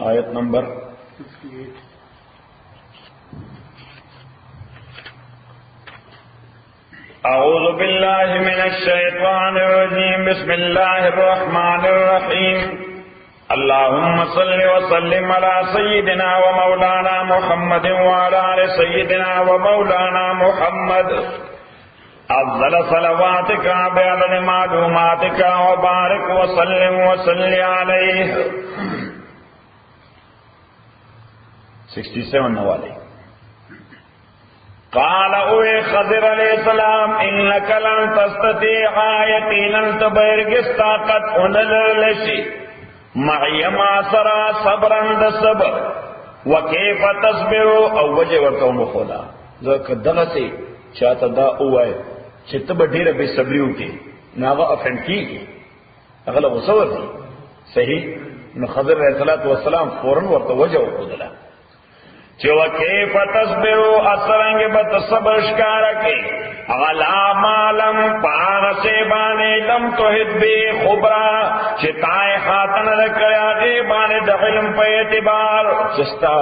آیت نمبر 68. اعوذ باللہ من الشیطان الرجیم بسم اللہ الرحمن الرحیم اللهم صل وسلم على سيدنا ومولانا محمد وعلى آل سيدنا ومولانا محمد افضل صلواتك بعدد معلوماتك وبارك وسلم وصل عليه 67 نوالی قال اوے خضر علیہ السلام انک لن تستطيع یقینا تبرگس طاقت انلشی معی ما سرا صبرا د صبر وکیف تصبر او وجه ورته مخولا ځکه دغه سي چاته دا اوای چې ته به ډیره بے صبري وکې ناغه افن کیږي هغه وسور دي صحیح نو خضر علیہ السلام فورا ورته وجه وکړه چې وکیف تصبر اسرنګ بت صبر ښکارا کې غلا مالم پاغ سے بانے لم توحد بی خبرا چتائے خاتن رکھیا غی بانے د علم پہ اعتبار چستا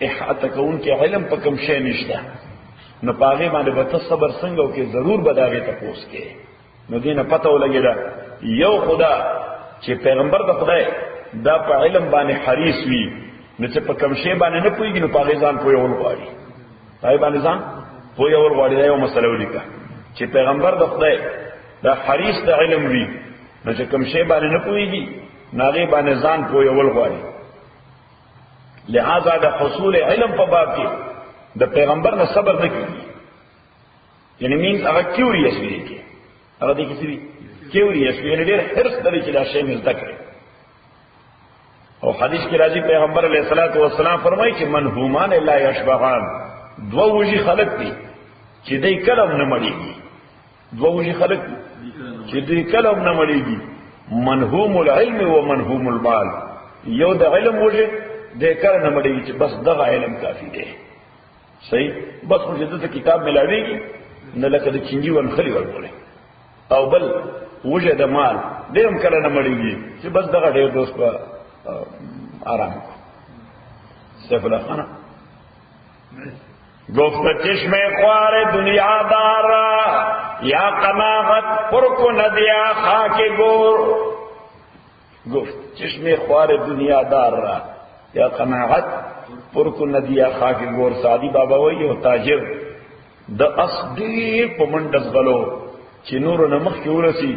احاطہ کون کے علم پا کم شے نشتا نو پاغی بانے بت صبر سنگو کے ضرور بداغی تپوس کے نو دین پتہ لگی دا یو خدا چې پیغمبر د خدای دا په علم باندې حریص وي نو چې په کم شی باندې نه پويږي نو پاغی ځان پویول غواړي پای باندې ځان پویول غواړي دا یو مسله ولیکه چې پیغمبر د خدای دا حریص د علم وي نو چې کم شی باندې نه پويږي ناغي باندې ځان پویول غواړي لہذا د حصول علم په باب کې د پیغمبر نه صبر نه کیږي یعنی مینز هغه کیوریس وي کې هغه د کیسې کیوریس وي نه ډېر حرص لري چې دا شی مې زده کړي او حدیث کی راضی پیغمبر علیہ الصلوۃ والسلام فرمایي چې منهومان لا یشبعان دو وجی خلق دي چې دای کلم نه مړیږي دو وجی خلق دي چې دای کلم نه مړیږي منهوم العلم و منهوم المال یو د علم وجه دای کلم نه مړیږي چې بس دغه علم کافی دی صحیح بس خو دې کتاب ملاويږي نه لکه د چنجي ون خلی ورکړي او بل وجه د مال دې هم کله نه مړیږي چې بس دغه ډېر دوست په آرام کو سیف اللہ خانہ گفت چشم خوار دنیا دارا یا قناعت پر کو ندیا خاک گور گفت چشم خوار دنیا دارا یا قناعت پر کو ندیا خاک گور سعدی بابا وی او تاجر د اصدیر په منډس غلو چې نور نمخ کې ورسی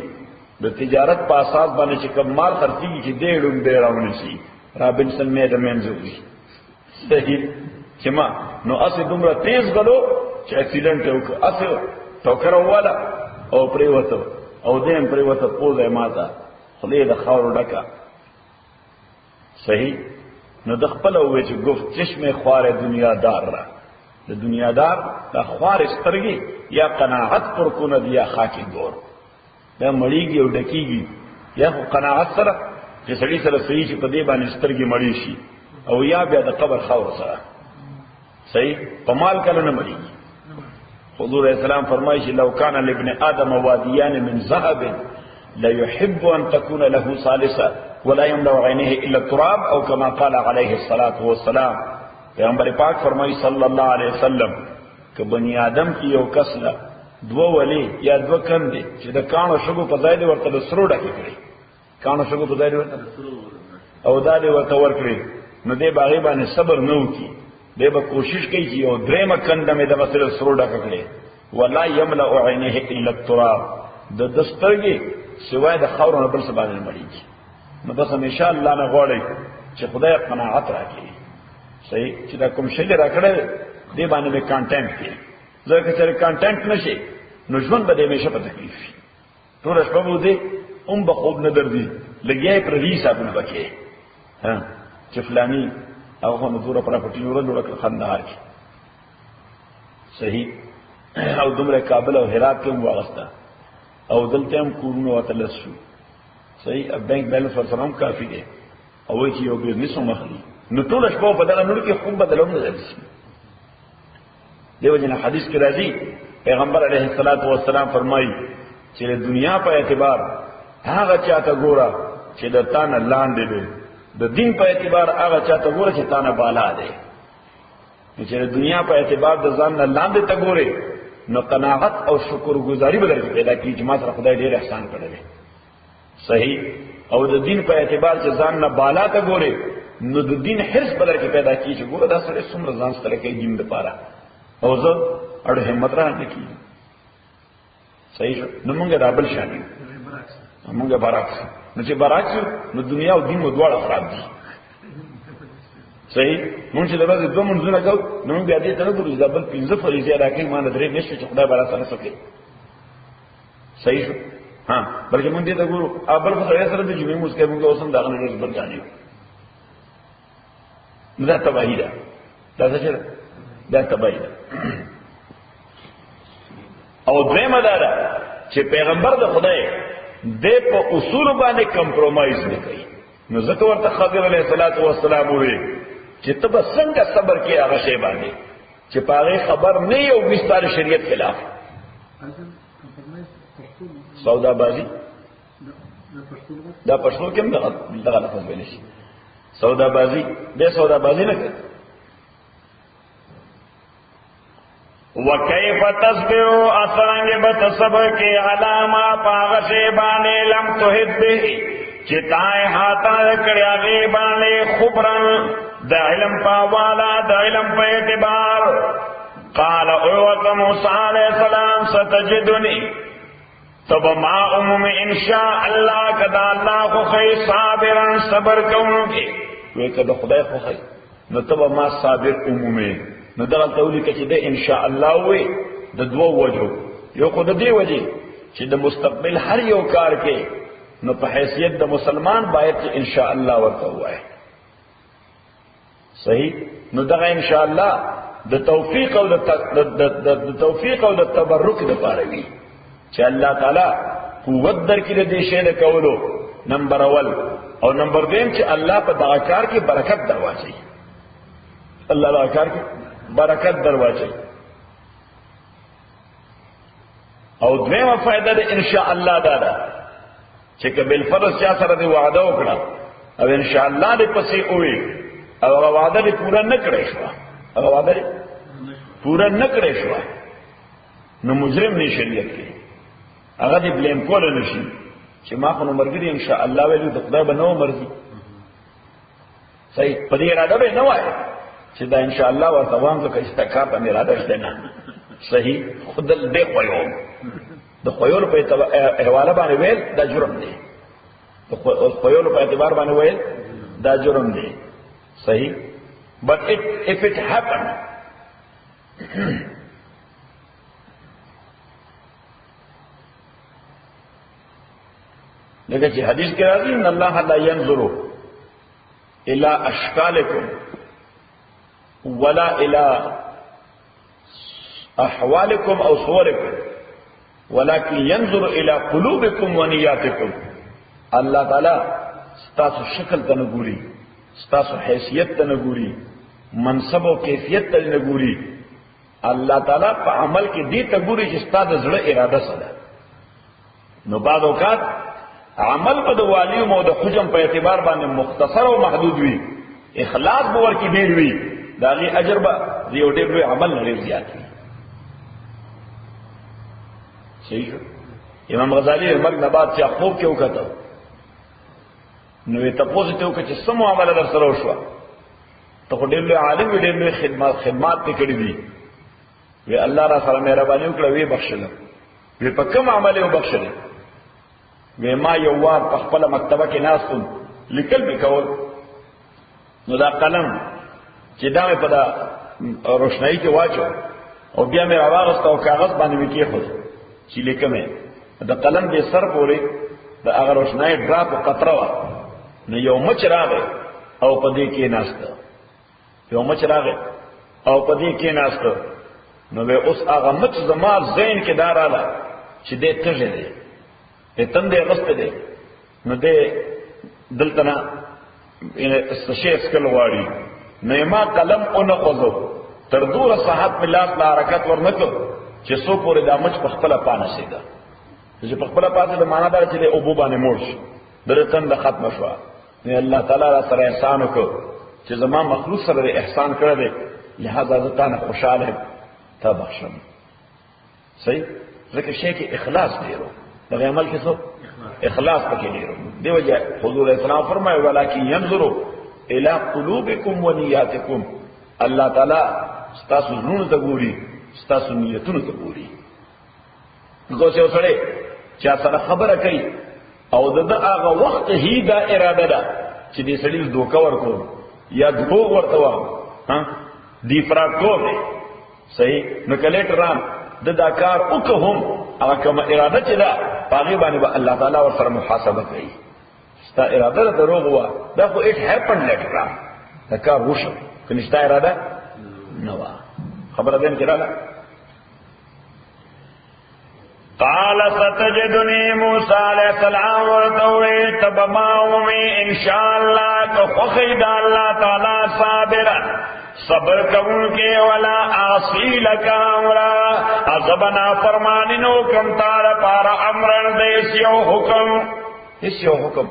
د تجارت په اساس باندې چې کوم مال خرڅيږي چې ډېرون ډېراونه شي رابنسن مې د منځوي صحیح چې ما نو اسه دومره تیز غلو چې اکسیډنټ وکړ اسه ټوکر والا او پریوته او دیم پریوته پوزه ماته خلی د خاور ډکا صحیح نو د خپل وې چې گفت چشمه خوار دنیا دار را د دنیا دار د خوار سترګي یا قناعت پر کو نه دیا خاکی ګور دا مړیږي او ډکیږي یا قناعت سره چې سړی سره صحیح چې په دې باندې سترګې مړی شي او یا بیا د قبر خاور سره صحیح په مال کله نه مړیږي حضور اسلام فرمایي چې لو کان لابن ادم وادیان من ذهب لا يحب ان تكون له ثالثه ولا يملأ عينيه الا التراب او كما قال عليه الصلاه والسلام پیغمبر پاک فرمایي صلی الله علیه وسلم کہ بنی آدم کی یو کسله دو ولی یا دو کندې چې د کانو شګو په ځای دی ورته د سرو ډکې کړي کانو شګو په ځای دی ورته او دا دی ورته ورکړي نو دې باغې باندې صبر نه وکي دې به کوشش کوي چې یو درېمه کنده مې د مسله سرو ډکې کړي ولا يملأ عينيه الا التراب د دسترګي سوای د خاور نه بل څه باندې مړیږي نو بس همیشه الله نه غواړي چې خدای قناعت راکړي صحیح چې دا کوم شی راکړي دې باندې کانټینټ کې ځکه چې کانټینټ نشي نو ژوند به همیشه په تکلیف وي ټول شپه مو دې به خوب نه درځي لګیای پر حسابونه وکړي ها چې فلانی هغه نو دوره پر پټي ور لوړ خندهار کې صحیح او دومره کابل او هرات کې واغستا او دلته هم کورونه وتلسو صحیح بانک بیلنس ورسره هم کافي دی او وایي چې یو بزنس مخلي نو ټول شپه په دغه نور کې خوب بدلوم نه درځي دیو جن حدیث کی راضی پیغمبر علیہ الصلوۃ والسلام فرمایي چې دنیا په اعتبار هغه چاته ګورا چې د تان لاندې دی د دین په اعتبار هغه چاته ګوره چې تانه بالا دی، چې د دنیا په اعتبار د ځان نه لاندې ته ګوري نو قناعت او شکرګزاري به درته پیدا کیږي چې ما سره خدای ډېر احسان کړی دی. صحیح. او د دین په اعتبار چې ځان نه بالا ته ګوري نو د دین حرص به درته پیدا کیږي چې ګوره دا سره څومره ځان سره کوي دین لپاره او زه اړ همت را نه کیږي. صحیح. نو موږ رابل شانو موږ برعکس نو چې برعکس نو دنیا او دین مو دواړه خراب دي. صحیح. مونږ چې د ورځې دوه منځونه کوو نو موږ بیا دې ته نه ګورو چې دا بل 15 فریضې ادا کوي ما نه درې نشته چې خدای به راسره څه کوي. صحیح شو. ها بلکې مونږ دې ته ګورو اول خو سره سره د جمعې موږ کوي موږ اوسم دغه نه بل ځانیو نو دا تباهي ده. دا څه ده؟ دا تباهي ده. او دویمه دا ده چې پیغمبر د خدای د په اصول باندې کمپرومایز نه کوي. نو ځکه ورته خضر علیه السلام وایي چې ته به څنګه صبر کې هغه شی باندې چې پاره خبر نه یو بستر شریعت خلاف سودا بازی دا پښتو کې هم دغه لفظ ویل شي سودا بازی به سودا بازی نه کوي. وکیف تصبر اثرنگ بتصبر کے علامہ پاغشے بانے لم تحد به چتائے ہاتھا کڑیا غیبانے خبرن دا علم پاوالا دا علم پا اعتبار. قال اوت موسیٰ علیہ السلام ستجدنی تب ما عموم انشاء اللہ کدا اللہ خو خی صابرن صبر کونگی وی کدا خدای خو خی نو تب ما صابر عمومی نو دغه تولی کې د ان شاء الله وي د دوه وجو یو خو د دې وجه چې د مستقبل هر یو کار کې نو په حیثیت د مسلمان باید چې ان شاء الله ورته وایي. صحیح. نو دغه ان شاء الله د توفیق او د توفیق او د تبرک لپاره وي چې الله تعالی قوت درکړي د دې شی د کولو نمبر اول او نمبر دویم چې الله په دغه کار کې برکت دروازي الله دغه کار کې برکت دروازه. او دویمه فائدہ د ان شاء الله دا ده چې کبل فرض چا سره دی وعده وکړه او ان شاء الله دې پسې وې او وعده دې پورا نه کړې شو او وعده پورا نه کړې شو نو مجرم نه شریعت کې هغه دې بلیم کول نه شي چې ما خو نو مرګري ان شاء الله ویلو د خدای به نو مرضي. صحیح. په دې اراده به نه وای چې دا ان شاء الله ورته وام ځکه استکار په اراده شته نه. صحیح. خود دې خوایو د خوایو په حواله باندې ویل دا جرم دی. د خوایو په اعتبار باندې ویل دا جرم دی. صحیح. but if it happened لکه چې حدیث کې راځي ان الله لا ينظر الى اشکالکم ولا الى احوالکم او صورکم ولكن ينظر الى قلوبکم ونیاتکم. الله تعالی ستاسو شکل ته نه ګوري ستاسو حیثیت ته نه ګوري منصب او کیفیت ته نه ګوري. الله تعالی په عمل کې دې ته ګوري چې ستاسو زړه اراده سره. نو بعض اوقات عمل په د والیوم او د حجم په اعتبار باندې مختصر او محدود وي اخلاص به ورکی ډیر وي داغي اجر به یو ډیر لوی عمل لري زیات وي. صحیح. امام غزالی مرګ نه بعد چې خوب کې وکړه نو ته پوزې ته وکړه چې سمو عمل در سره وشو ته ډیر لوی عالم ډیر لوی خدمات کړې دي وی الله را سره مهرباني وکړه وی بخښله وی په کوم عمل یې وبخښله وی ما یو وار په خپل مکتبه کې ناستم لیکل وکول نو دا قلم چې دا په دا روشنايي کې واچو او بیا مې راوغست او کاغذ باندې مې کېښود چې لیکمه دا قلم به سر پورې دا هغه روشنايي ډراپ او قطره وا نو یو مچ راغی او په دې کې ناشته یو مچ راغی او په دې کې ناشته نو به اوس هغه مچ زما ذهن کې داراله چې دې تږي دی اتن دې غست دې نو دې دلتنا استشهاد کول واړي نو ما قلم اون خوځو تر دوره صحت ملاس لا حرکت ورنکو چې سو پورې د مچ په خپل پانه سیدا چې په خپل پاتې د معنا دار چې او بو باندې مورش درتن د ختم شو نے اللہ تعالیٰ را سره احسان وکړو چې زما مخلوق سره احسان کړی دی لہذا زه تا نه خوشحاله یم تا بخښم. صحیح ځکه شی کې اخلاص ډېر و دغه عمل کې څه اخلاص پکې ډېر و. دیو جا حضور اسلام فرمایي ولکن ينظروا الى قلوبكم ونياتكم، الله تعالی ستاسو زړونو ته ګوري ستاسو نیتونو ته ګوري. دغه څه وسړي چې سره خبره کوي او دغه هغه وخت هی دا اراده ده چې دې سړي دوکا ورکو یا دروغ ورته و ها دی فراتو دی صحیح نو کلیټران د دا کار وکهم هغه کوم اراده چې دا پاغي باندې به الله تعالی ور سره محاسبه کوي. ستا اراده دروغ و دا خو اټ هپن لیټر دا کار وشو کنيشتا اراده نو خبره دې کړه. قال ستجدني موسى عليه السلام ورتوي تبماومي ان شاء الله كخيد الله تعالى صابرا صبر کون کے ولا عاصی لکا امرا ازبنا فرمانینو کم تار پارا امرن دیسیو حکم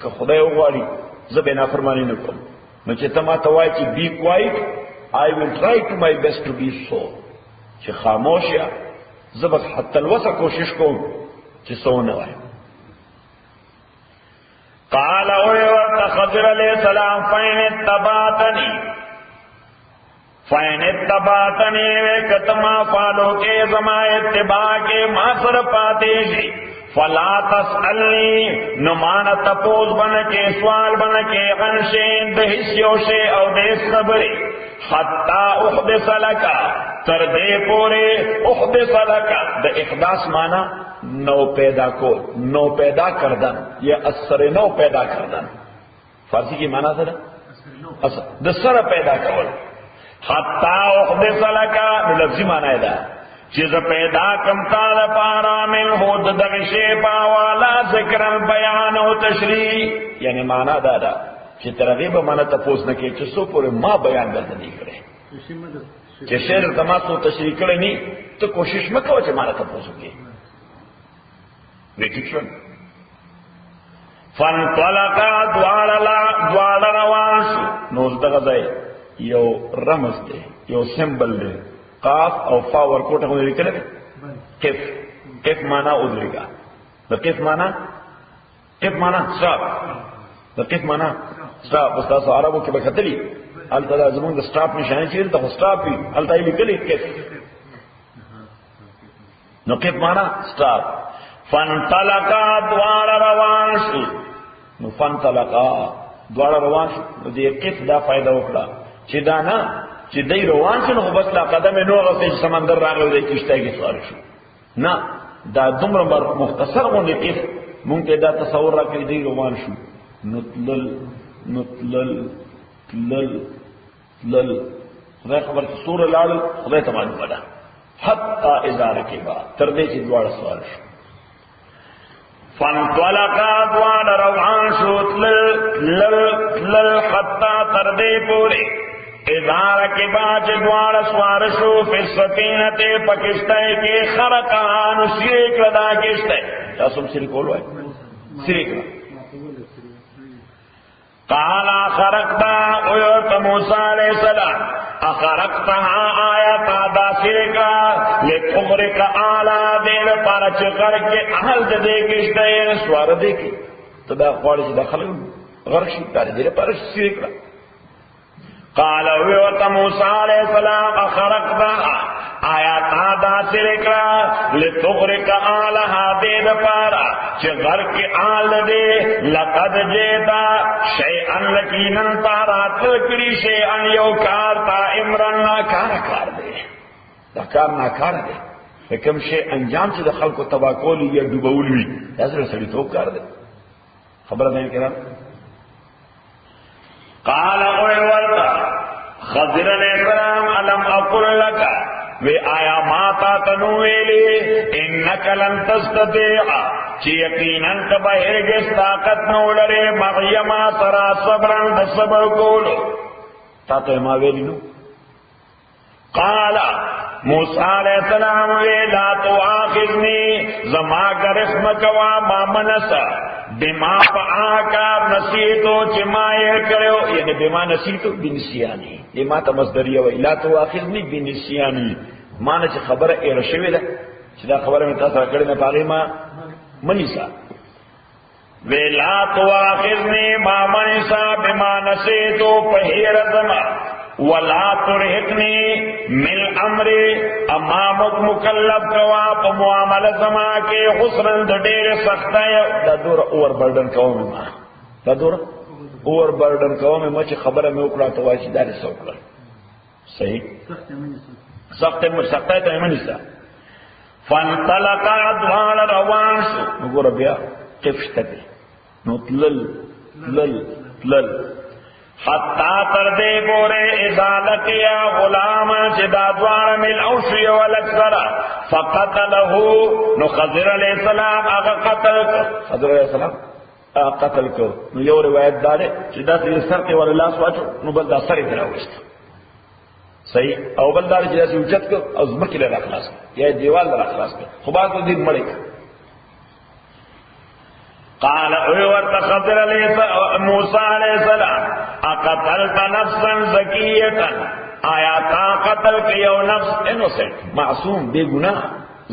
که خدای وغواړي زبنا فرمانینو کم نو چې تما توای چې بی کوایټ I will try to my best to be so چې خاموش یا زبط حتی الوسع کوشش کوم چې سونه وای. قال او خضر علیہ السلام فین اتبعتنی وکتما فالو کے زما اتباع کے ما سر پاتے شي فلا تسألنی نمان تپوز بن کے سوال بن کے غنشین دہسیو شے او دیس خبری حتی احدث لکا تر دے پورے احدث لکا دا احداث مانا نو پیدا کو نو پیدا کردن یا اثر نو پیدا کردن فارسی کی مانا تھا دا سر پیدا کول حتی احدث لکا لفظی مانا ہے دا چیز پیدا کمتا دا پارا من خود دغشے پاوالا ذکر بیان و تشریح یعنی مانا دادا چی ترغیب مانا تپوس نکی چی سو پورے ما بیان دلتا نہیں کرے چی شیر تماسو تشریح کرے نہیں تو کوشش مکو چی مانا تپوسو کی ویٹی شن فانطلقا دوار روانشو نوز دغزائی یو رمز دے یو سمبل دے قاف او فا ورکوٹا کو دے کرے قف مانا ادھرے گا دا قف مانا سٹاپ دا قف مانا سٹاپ استاذ عربو کے بکتلی حالتا دا زمان دا سٹاپ نشانی چیز دا سٹاپ بھی حالتا ہی لکلی قف نو قف مانا سٹاپ فانطلقا دوار روانشو نو فانطلقا دوار روانشو نو دے قف دا فائدہ وکڑا چی دانا چی دی روان شو نو بس لا قدم نو غسته سمندر راغلو دی کشتای کې سوار شو نه دا دومره مختصر غونډه کې مونږ ته دا تصور راکړی دی روان شو نطلل خدای خبر سور لاړ خدای ته معلومه ده حتی اذا رکبا تر دې چې دواړه سوار شو فانطلقا دوار روان شو تلل حتی تر دې پورې ادارہ کے بعد دوار سوارشو فی السفینت پاکستان کے خرقان سریک لدا کشتے تاسم سریک بولو ہے سریک قالا خرقتا اویوت موسیٰ علیہ السلام اخرقتها آیتا دا سریکا لتغرق آلا دیر پارا چکر کے احل دے کشتے سوار دے کی تدا خواری سے دخل غرشی تاری دیر پارا سریک لدا قال ویوت موسیٰ علیہ السلام اخرقتها آیات دا سرکلا لتغرق آلها دید پارا چه غرق آل دے لقد جیتا شیئن لکینن تارا تلکری شیئن یو کار تا امرن ناکار کار دے دا کار ناکار دے لیکن شیء انجام چه دا خلق و تباکولی یا ڈوبولوی ایسر سڑی توب کار دے خبر دیں کرام قال اویورتا خضر علیہ السلام علم اقل لکا وی آیا ماتا تنویلی انکا لن تستطیعا چی یقیناً تبا ہرگز طاقت نولرے مغیما سرا صبرن دا صبر کولو تا تو ما ویلی نو قال موسیٰ علیہ السلام وی لا تو آخذنی زما کا رسم کوا ما منسا بما فآکار نسیتو چی ما ایر کرو، یعنی بما نسیتو بنسیانی، یہ ما تا مصدریه وی لا تو آخذنی بنسیانی، مانا چی خبر ایر شوی دا چی دا خبر میں تاثر کردن پاگی ما منیسا وی لا تو آخذنی ما منیسا بما نسیتو پہیر زمان ولا ترهقنی من امری امامک مکلف کوا پا معامل زما کے خسرن دا دیر سختای دا دور اوور بردن کوا ما دا دور اوور بردن کوا ما چی خبر میں اکڑا تو وایسی داری سوکڑا صحیح سختای تا ایمانیسا فانطلقا دوال روان شو نگو بیا قفشتا دی نو تلل حتی تردے بورے ازالت یا غلام چدادوار مل اوشی والاکثرہ فقتلہو نو خضر علیہ السلام اگا قتل کر خضر علیہ السلام اگا قتل کر نو یو روایت دارے چدا سی سر کے والا لاس واچو نو بلدہ سر دراوشتا صحیح او بلدار چدا سی اجت کر او زمکی لے رخلاص کر یا دیوال لے رخلاص کر خباز کو دین مڑے کر قال اوورت خضر علیہ موسیٰ علیہ السلام اقتلت نفسا زکیتا آیا تا قتل کیو نفس انوسنٹ معصوم بے گناہ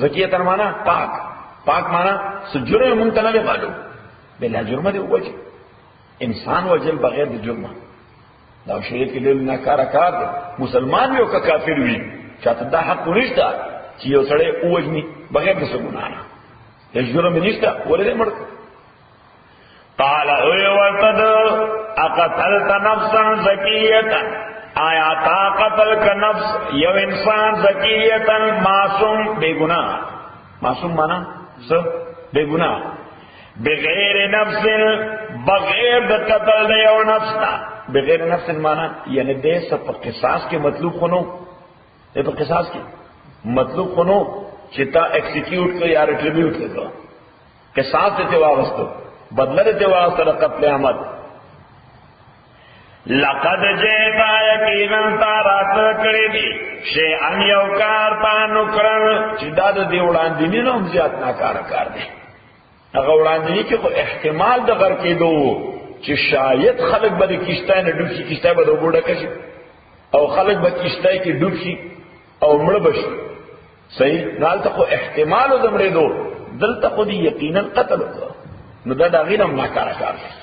زکیتا مانا پاک مانا سجرم منتنا لے معلوم بلا جرمہ دے وجہ انسان وجل بغیر دے جرمہ دا شریعت کے لیے ناکارا کار دے مسلمان بھی اوکا کافر ہوئی چاہتا دا حق نشتا چیو سڑے اوجنی بغیر دے سو گنانا یہ جرم نشتا ولی دے مڑک قال اوورتد اقتلت نفسا زکیتا آیا تا قتل کا نفس یو انسان زکیتا معصوم بے گناہ معصوم مانا سب بے گناہ بغیر نفس بغیر دا قتل دا یو نفس تا بغیر نفس مانا یعنی دے سب پر قصاص کے مطلوب خونو دے پر قصاص کے مطلوب خونو چتا ایکسیکیوٹ کو یا ریٹریبیوٹ کو قصاص دیتے وابستو بدلہ دیتے واسطہ قتل احمد لقد جیتا یقینا تارات کری دی شیئن یوکار تا نکرن چدا دا دی اڑاندینی نو ہم زیاد ناکارا کار دی اگر اڑاندینی کی کو احتمال دا غر کی دو چی شاید خلق با دی کشتای نا ڈوب شی کشتای با دو بوڑا کشی او خلق با کشتای کی ڈوب شی او مڑ بشی صحیح نال تا کو احتمال دا مڑے دو دل تا خودی یقینا قتل کو نو دا داغینم ناکارا کار دی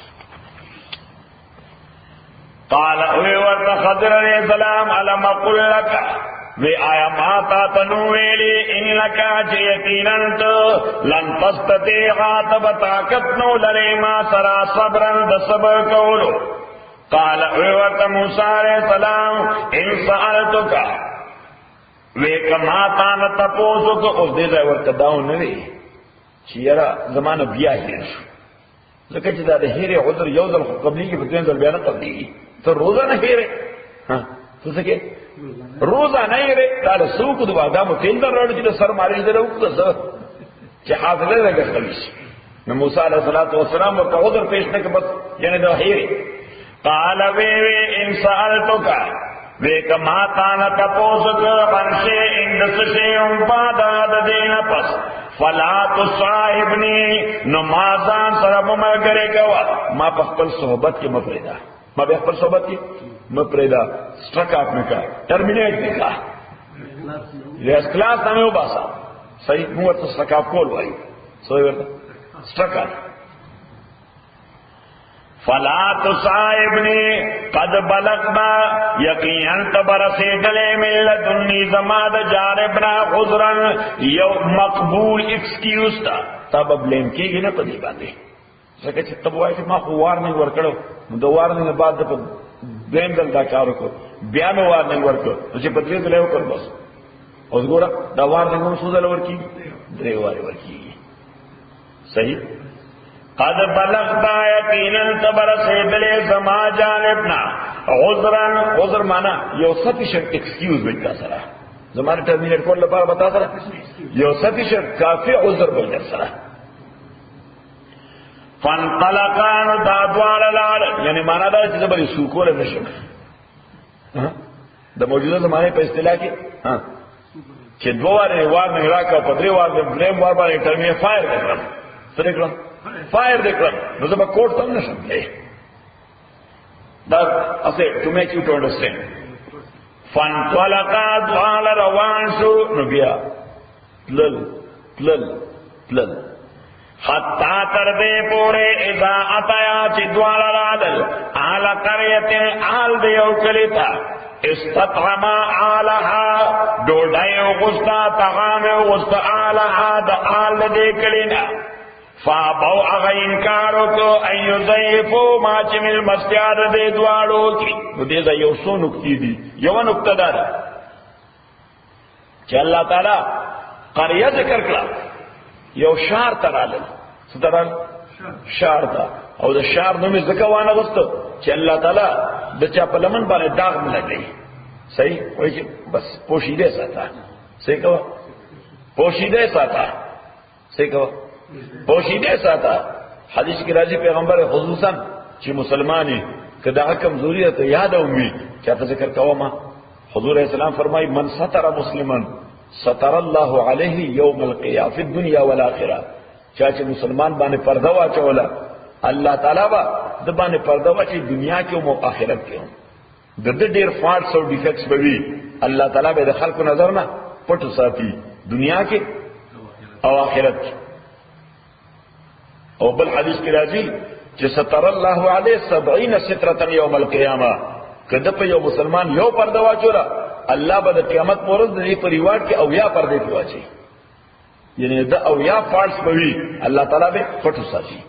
قال اوورت خضر علیہ السلام علم اقل لکا وی آیا ماتا تنویلی ان لکا چی یقیننت لن تستطیعا تب طاقتنو للی ما سرا صبرن دا صبر کولو قال اوورت موسیٰ علیہ السلام ان سألتکا وی کماتا نتپوسک اس دے زیورت داؤن نوی چی یرا زمان بیا ہیر شو لکہ چی دا ہیر عذر یوزل قبلی کی فتوین ذل بیانا قبلی کی تو روزہ نہ ہیرے ہاں تو سکے روزہ نہ ہیرے تارا سوک دو آدامو تیندر روڑ جی سر ماری جی روک تو سر چی حاضر لگا خلیش نو موسیٰ علیہ السلام وقت عذر پیشنے کے بس یعنی دو ہیرے قال وی ان سألتو کا وی کما تانا تپوسک خنشے اندس شیعن پاداد دین پس فلا تصاحبنی نمازان سرم مگرے گوا ما پخپل صحبت کے مفریدہ ما بے اخبر صحبت کی مپریدہ سٹرک آپ نے کہا ٹرمینیٹ نے کہا لیس کلاس نامے ہو باسا صحیح موت سٹرک آپ کول بھائی صحیح ورطا سٹرک آپ فلا تصائبنی قد بلغنا یقین تبرسی دلے ملت انی زماد جانبنا خضرن یو مقبول ایکسکیوز تا تب اب لیم کی گی نا پدی باندے سکے چھے تب وہ آئے کہ ما خو وارننگ ورکڑو دو وارننگ بعد دا دیم دل دا کارو کو بیانو وارننگ ورکڑو تو چھے پدری دلے کر بس اس گورا دا وارننگ ہم سوزل ورکی درے واری ورکی صحیح قد بلغتا یقینا تبرسی دلے زما جانبنا عذرن عذر مانا یو سفیشنٹ ایکسکیوز بیٹا سرا زمانے ٹرمینیٹ کون لپار بتا سرا یو سفیشنٹ کافی عذر بیٹا سرا فانطلقان دادوال لال یعنی مانا دا چیزا بری سوکول نشک دا موجودہ زمانے پہ اصطلاح کی چھ دو وار وارننگ راکا پدری وارننگ بریم وار بار انٹرمینیٹ فائر کرم سر اکرم فایر دې کړم نو زه به کوټ ته هم نشم تللی. دا اسه ټو میک یو ټو انډرسټینډ. فانطلقا دواړه روان شو نو بیا تلل حتی تر دې پورې اذا اتیا چې دواړه رادل اهل قريه اهل د یو کلی ته استطعما اهلها ډوډۍ وغوښته طعام وغوښته اهلها د اهل دې کلی نه فابو اغا انکار وکړو ان یضیفوا ما چې مل مسجد دې دواړو کې. نو دې دا یو څو نکتې دي. یو نکته ده چې الله تعالی قريه ذکر کړه یو شار ترالل سترال شار تا او د شار نومې ځکه وانه غوښتو چې الله تعالی د چا په لمن باندې داغ نه لګي. صحیح وایي چې بس پوشیده ساته. صحیح کوه پوشیده ساته. صحیح کوه پوشیده ساته. حدیث کې راځي پیغمبر خصوصا چې مسلمانې کدا کمزوري ته یاد اومي چاته ذکر کوما حضور اسلام فرمایي من ستر مسلمان ستر الله علیه یوم القیامه فی الدنیا والآخرة. چا چې مسلمان باندې پرده واچوله الله تعالی با د باندې پرده واچي دنیا کې او آخرت کې هم. د دې ډېر فالټس او ډیفیکټس به وي الله تعالی به د خلکو نظر نه پټ ساتي دنیا کې او آخرت کې. او بل حدیث کې راځي چې ستر الله علیه 70 سترة یوم القیامه. کله په یو مسلمان یو پرده واچوله الله به د قیامت پورز د دې پریوار کې او یا پردې کې واچي. یعنی دا او یا فالس بوي الله تعالی به پټو ساتي.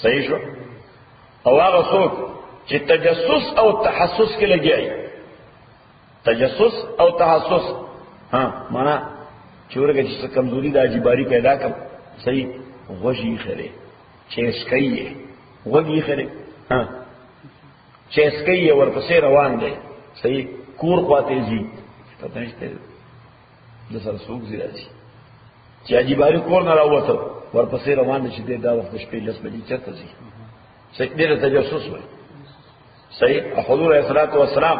صحیح شو. او هغه څوک چې تجسس او تحسس کې لګي تجسس او تحسس معنا چورګه چې کمزوري د اجباري پیدا کړ. صحیح غوږی خره چېسکایې غوږی خره چېسکایې ورپسې روان دی. صحیح کور خواته زی پته نشته د سر سوق زی راځي چې اجباري کور نه راوته ورپسې روان دي چې دا وخت شپې لس بجې چرته زی. صحیح دې تجسس وایي. صحیح حضور صلوات و سلام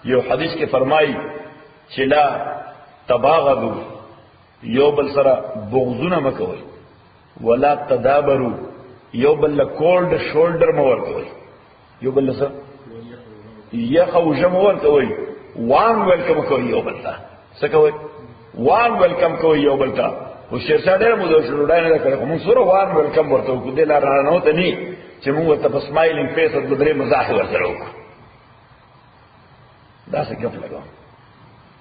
یو حدیث کې فرمایي چې لا تباغضوا یو بل سره بغضونه مکوئ ولا تدابروا یو بل کولډ شولډر مو ورکوئ یو بل سره یخو جمع ورکوئ وان ویلکم کوئ یو بل ته څه کوئ وان ویلکم کوئ یو بل ته. او شیر صاحب ډېر مو د شروډای نه کړو موږ سره وان ویلکم ورته کو دې لار نه وته ني چې موږ ته په سمایلینګ فیس او د درې مزاح ورته وکړو. دا څه ګپ لګاو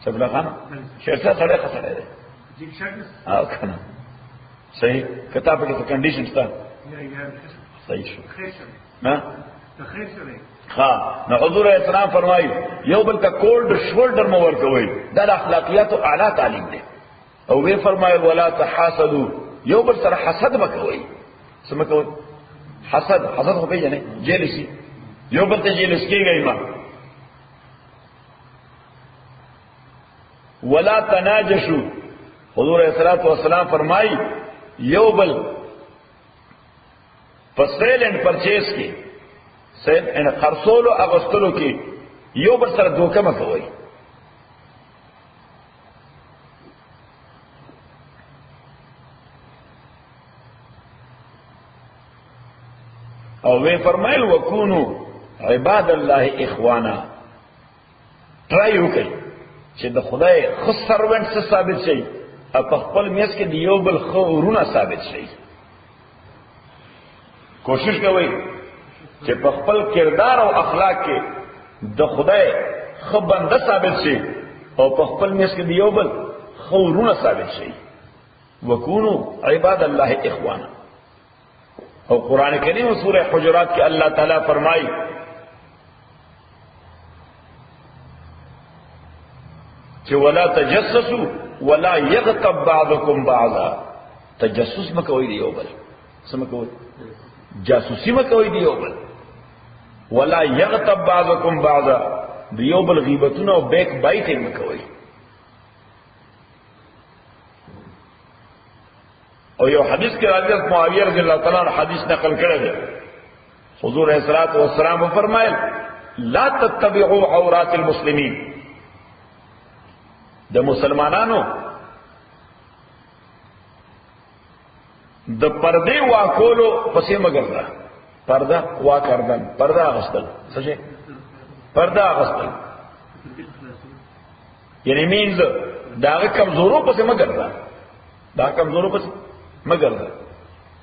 څه خان شیر صاحب سره خسره ده او کنه. صحیح کتاب کې څه کنډیشنز تا صحیح شو ها ها. نو حضور اسلام فرمایي یو بل کا کولډ شولډر مو ورکوي. دا د اخلاقیات او اعلی تعلیم دی. او وی فرمایي ولا تحاسدوا یو بل سره حسد مکوئ. سم کوئ حسد خو پیژنې جیلسی یو بل ته جیلس کېږي ما. ولا تناجشوا حضور صلوات و سلام فرمایي یو بل په سیل اینڈ پرچیز کې سیل اینڈ خرڅولو اغوستلو کې یو بل سره دوکه مکوئ. او وی فرمایل وکونو عباد الله اخوانا. ټرای وکړئ چې د خدای خو سروانت څخه ثابت شي او په خپل میس کې دیو بل خورونه ثابت شي. کوشش کوئ چې په خپل کردار او اخلاق کې د خدای خو بنده ثابت شي او په خپل میس کې دیو بل خورونه ثابت شي. وکونو عباد الله اخوانا. او قرآن کریم سورہ حجرات کې الله تعالی فرمایي چې ولا تجسسوا ولا يغتب بعضكم بعضا. تجسس مکوئ دی یو بل سم کوئ جاسوسی مکوئ دی یو بل. ولا يغتب بعضكم بعضا دی یو بل غیبتونه او بیک بایټینګ مکوئ. او یو حدیث کې راځي معاویه رضی الله تعالی عنہ حدیث نقل کړی دی. حضور صلی الله علیه وسلم فرمایل لا تتبعوا عورات المسلمین. د مسلمانانو د پردې واکولو پسې مګردا پرده وا کردن پرده اغستل څه شي پرده اغستل یعنی مینز داغه کمزورو پسې مګردا دا کمزورو پسې مګردا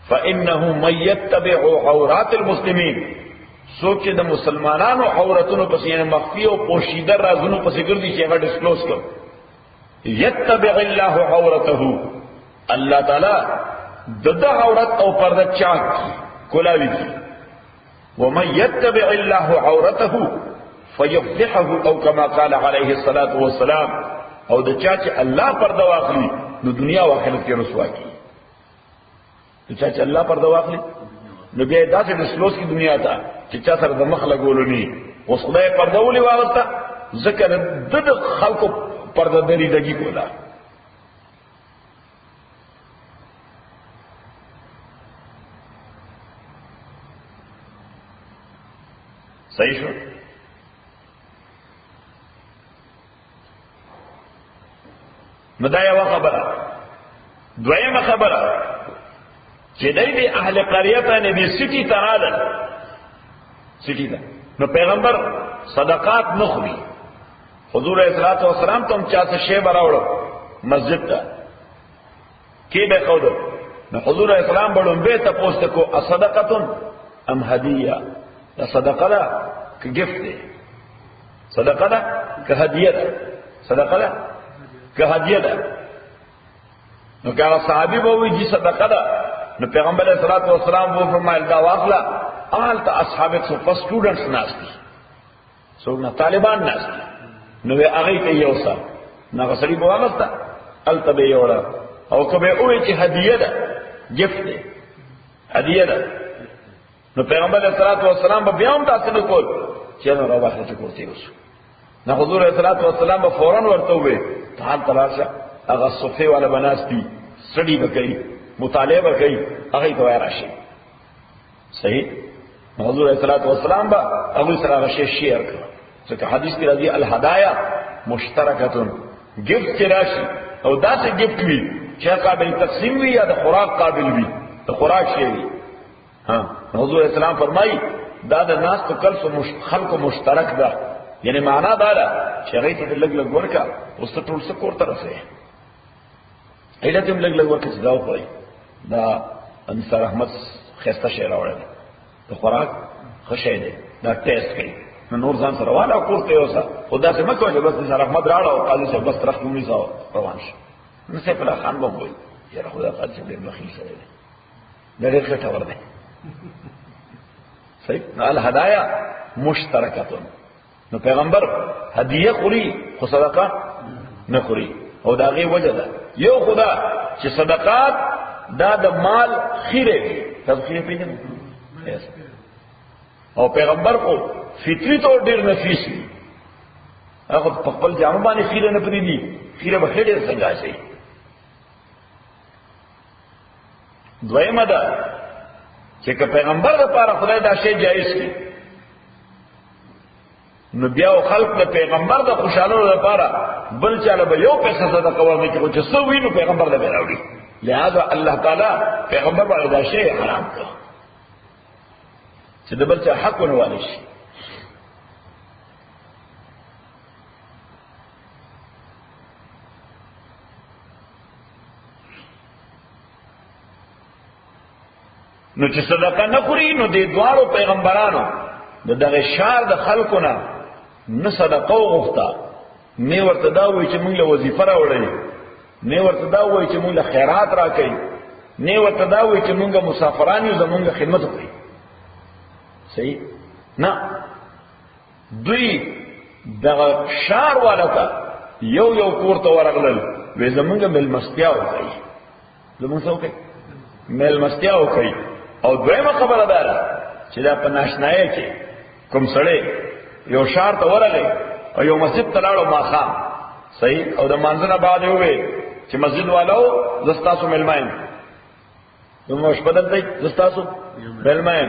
فانه من يتبع عورات المسلمين سوچ د مسلمانانو عورتونو پسې یعنی مخفي او پوشیده رازونو پسې ګرځي چې هغه ډیسکلوز کړي یتبع الله عورته الله تعالی دغه عورت او پرده چاک کولاوي ومن يتبع الله عورته فيفضحه او كما قال عليه الصلاه والسلام او د چا چې الله پرده واخلي نو دنیا او آخرت کې رسوا کی د چا چې الله پرده واخلي نو بیا داسې ډیسکلوز کی دنیا ته چې چا سره د مخ لګولو نه اوس خدای پرده ولې واغسته ذکر د خلکو پرده دری دګي کولا صحیح شو مدایا وا خبره دویمه خبره چې دای اهل قريه ته نبی سټی ترادل سټی دا نو پیغمبر صدقات نخوي حضور صلوات و سلام تم چاته شی براوړو مسجد ته کې به خود نو حضور اسلام بڑوں به ته پوښتنه کو اصدقه ام هدیه دا صدقه ده که گفت ده صدقه ده که هدیه ده صدقه ده که هدیه ده نو که صحابی بوئی جی صدقه ده نو پیغمبر صلی اللہ علیہ وسلم وہ فرمائل دا واقلا آل تا اصحاب سوپا سٹوڈنٹس ناستی سوگنا طالبان ناستی نو وی اغی که یوسا نا غصری بو آغستا التا بے یوڑا او کبے اوئی چی هدیه ده گفت ده هدیه ده نو پیغمبر علیہ الصلوۃ والسلام به بیان تاسو نه کول چې نو راوخه ته کوتي وسو نو حضور علیہ الصلوۃ والسلام به فورن ورته وې ته تراشه هغه صفه والا بناستی سړي وکړي مطالبه کوي هغه ته راشي صحیح حضور علیہ الصلوۃ والسلام به هغه سره شی شیر کړ ځکه حدیث کې راځي الهدايا مشترکه گفت راشي او داسې گفت وی چې قابل تقسیم وي یا د خوراک قابل وي د خوراک شی وي ها حضور اسلام فرمائی دا د ناس تو کل سو خلق مشترک دا یعنی معنا دا دا چې هغه ته لګ لګ ورکا اوس ته ټول څه کور طرف یې ایله تم لګ لګ ورکا چې دا وایي دا انصار احمد خسته شعر راوړل د خوراک خشه دی دا ټیسټ کوي نور ځان سره والا کوته اوسه خدا ته مکو چې بس انصار احمد راړو او قاضي صاحب بس طرف مونږ زاو روان شو نو سیف الله خان به وایي یاره خدا قاضي صاحب له مخې سره دی دا ډېر ښه ټور دی صحیح نو الهدايا مشترکه نو پیغمبر هدیه خوري خو صدقه نه خوري او دا غي وجه ده یو خدا چې صدقات دا د مال خیره وي تذخیره پیژنه او پیغمبر کو فطری طور ډیر نفیس وي هغه په خپل جامه باندې خیره نه پری دي خیره به ډیر څنګه شي دویمه ده چې که پیغمبر لپاره خدای دا شی جایز کړي نو بیا خلق د پیغمبر د خوشالو لپاره بل چاله به یو پیسې صدقه ورنکړي چې څو وینو پیغمبر له راوړي لہذا الله تعالی پیغمبر باندې دا شی حرام کړ چې د بل چا حق ونه والی شي نو چې صدقه نه خوري نو د دوارو پیغمبرانو دغه شار د خلقونه نه صدقه وغوښته نه ورته دا وایي چې موږ له وظیفه راوړی نه ورته دا وایي چې موږ له خیرات راکړي نه ورته دا وایي چې موږ مسافران یو زموږ خدمت وکړي صحیح نه دوی دغه شار والته یو یو کور ته ورغلل وې زموږ ملمستیا وکړي زموږ څه وکړي ملمستیا وکړي او دویمه خبره ده چې دا په ناشنای کې کوم سړی یو شار ته ورغی او یو مسجد ته لاړو ماښام صحیح او د مانځنه بعد وې چې مسجد والو زستاسو ملماین نو مش بدل دی زستاسو ملماین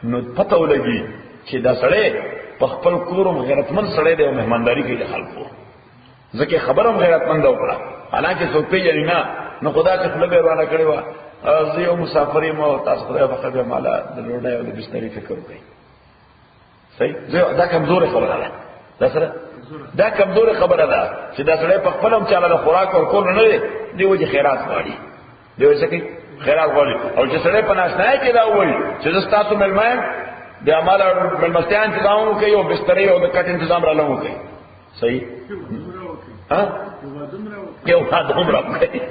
نو پته ولګي چې دا سړی په خپل کورم غیرتمن سړی دی او مهمانداری کوي د خلکو ځکه خبرم غیرتمند وکړه حالانکه څوک پیژني نه نو خدا ته خپل بیرونه کړی و زه یو مسافر یم او تاسو خدای په خیر مالا د روډای او د بسترې فکر وکړئ. صحیح؟ دا کمزورې خبره ده. دا سره دا کمزورې خبره ده چې دا سړی په خپل هم چاله خوراک او کول نه دی، دی وجه خیرات غواړي. دی وجه کې خیرات غواړي. او چې سړی په ناشنای کې دا وایي چې زه ستاسو مېلمه د عمل او مېلمستیا تنظیم وکړي او بسترې او د کټ تنظیم را لوم وکړي. صحیح؟ ها؟ یو واده هم راوکړي.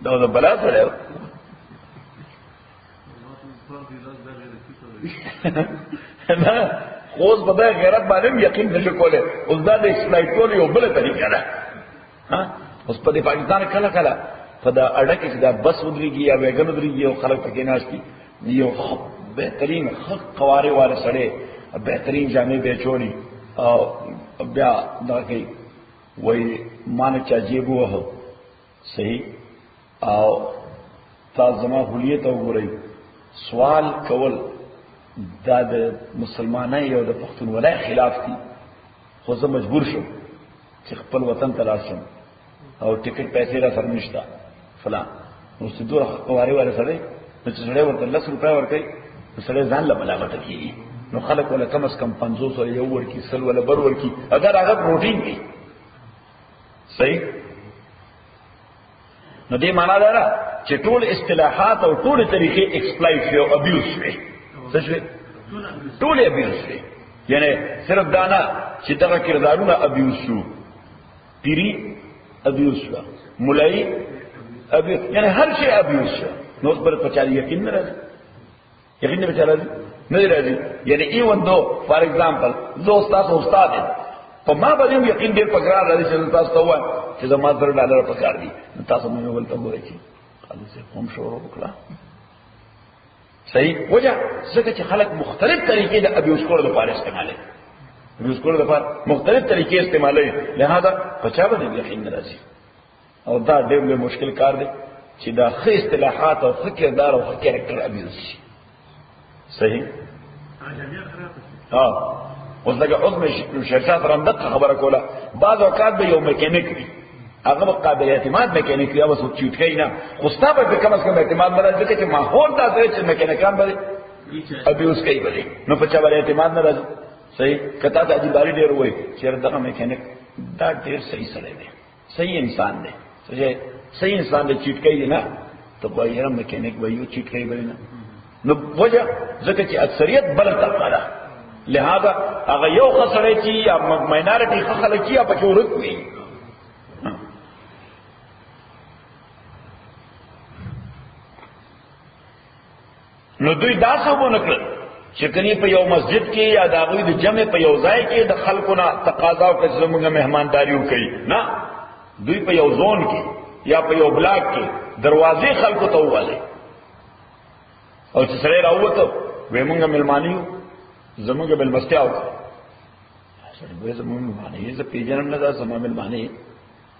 دا د بلا سره نه اوس په دې غیرت باندې یقین نشو کولای. اوس دا د اسلام کول یو بل طریقه ده. ها اوس په دې پاکستان کله کله په دا اړه کې دا بس ودرېږي یا ویګن ودرېږي او خلک پکې ناشتي یو بهترین حق قواره والے سره بهترین جامې به چونی او بیا دا کوي وای مان چا جیبو وه صحیح او تاسو زما حلیت وګورئ سوال کول دا د مسلمانۍ او د پښتونولۍ خلاف دي. خو زه مجبور شم چې خپل وطن ته لاړ شم او ټیکټ پیسې را سره نشته فلان نو صدور قواره والے سره نو چې سړی ورته 10 روپۍ ورکوي نو سړی ځان له ملامت کېږي. نو خلک ولا کم از کم 500 ولا یو ورکی سل ولا بر ورکی اگر هغه پروتین دی. صحیح؟ نو دې معنا دا چې ټول اصطلاحات او ټول طریقې ایکسپلایټ شي او ابیوز شي. څه شي؟ ټول ابیوز شي. یعنی صرف دانا چې دغه کردارونه ابیوز شو، پیری ابیوز شو، مولای ابیوز، یعنی هر شی ابیوز شو. نو پر پچاري یقین نه راځي. یقین نه بچاره نه راځي. یعنی ایون دو فار ایگزامپل زه استاد یم په ما باندې یقین ډیر پکړه راځي چې تاسو ته وایم چې زما $100 پکار دي. تاسو مې ولته وایي چې خالص قوم شروع وکړه. صحیح؟ وجه څنګه چې خلک مختلف طریقې د ابیوز کولو لپاره استعمالوي. ابیوز کولو لپاره مختلف طریقې استعمالوي. لہذا پچا باندې یقین نه راځي. او دا ډېر مشکل کار دی چې دا ښه اصطلاحات او ښه کردار او ښه کیریکټر ابیوز شي. صحیح؟ اوس لکه عظم شرکات رندق خبره کوله بعض اوقات به یو میکانیک وي هغه به قابل اعتماد میکانیک وي او څوک چوټکی نه خو ستا به کم از کم اعتماد نه راځي چې ماحول داسې چې میکانیکان به ابیوز کوي به نو په چا باندې اعتماد نه راځي. صحیح؟ کته ته عجیباری ډېر وایي چې دغه میکانیک دا ډېر صحیح سړی دی، صحیح انسان دی، صحیح انسان دی، چوټکی نه ته وایي هم میکانیک وایي چوټکی به نه. نو وجه ځکه چې اکثریت بل طبقه ده. لہذا هغه یو خسرې چې یا ماینارټي خلک چې په چورت وي. نو دوی دا څه ونکړل چې کني په یو مسجد کې یا د هغوی د جمع په یو ځای کې د خلکو نه تقاضا وکړي چې زموږ مهمانداري وکړي. نه، دوی په یو زون کې یا په یو بلاک کې دروازې خلکو ته ووالي او چې سړی راووته وایي موږ مېلمانه یو زمونږ مېلمستیا وکړه. سړی وایي زمونږ مېلمانه یې زه پېژنم نه دا زما مېلمانه یې.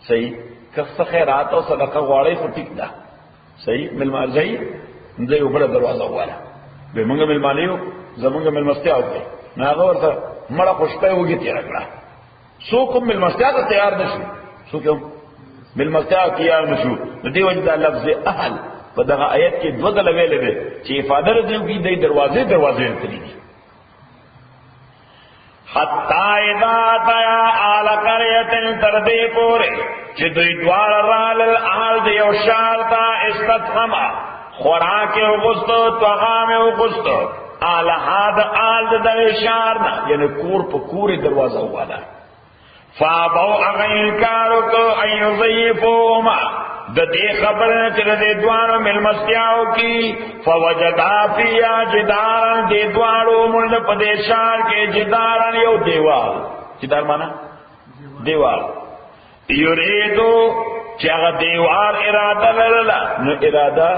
صحیح؟ که څه خیرات او صدقه غواړئ خو ټیک ده. صحیح؟ مېلمانه ځئ نو یو بله دروازه وواله وایي موږ مېلمانه یو زمونږ مېلمستیا وکړئ. نو هغه ورته مړه خوشپۍ وږې تېره کړه. څوک هم مېلمستیا ته تیار نه شو، څوک هم مېلمستیا ته تیار نه شو. د دې وجې دا لفظ اهل په دغه آیت کې دوه ځله ویلې دی چې افاده رضی کی دی دروازې تللی دي. حتی اذا تیا آل قریة تر دې پورې چې دوی دواړه رالل آل د یو ښار ته استطعما خوراک یې وغوښتو طعام یې وغوښتو آلها د آل د دغه ښار نه یعنې کور په کور یې دروازه وواله. فابوا هغه انکار وکړو ان یضیفوهما د دې خبره چې د دوانو ملمستیاو کی فوجدا فیا جدارن د دوانو مونږ په دې ښار کې جدارن یو دیوال. جدار معنا دیوال. یریدو چې هغه دیوال اراده لرله نو اراده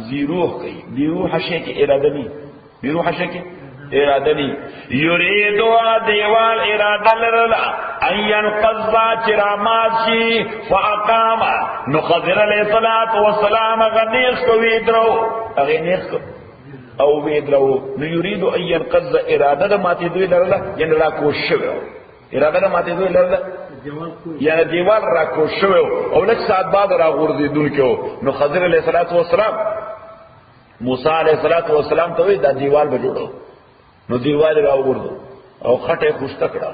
زیروح کوي. بیروح شي کې اراده نه بیروح شي کې اراده دی یریدو دیوال اراده لرلا این قضا چرامات شی فاقام نو خضر علیہ السلام غنیخ کو ویدرو اغنیخ کو او ویدرو نو یریدو این قضا اراده دا ماتی دوی لرلا یعنی را کوشویو اراده دا ماتی دوی لرلا یعنی دیوال را کوشویو او لک ساعت بعد را غردی دون کیو نو خضر علیہ السلام موسیٰ علیہ السلام توی دا دیوال بجوڑو نو دیوال را غردو او خطه خوشتا کرا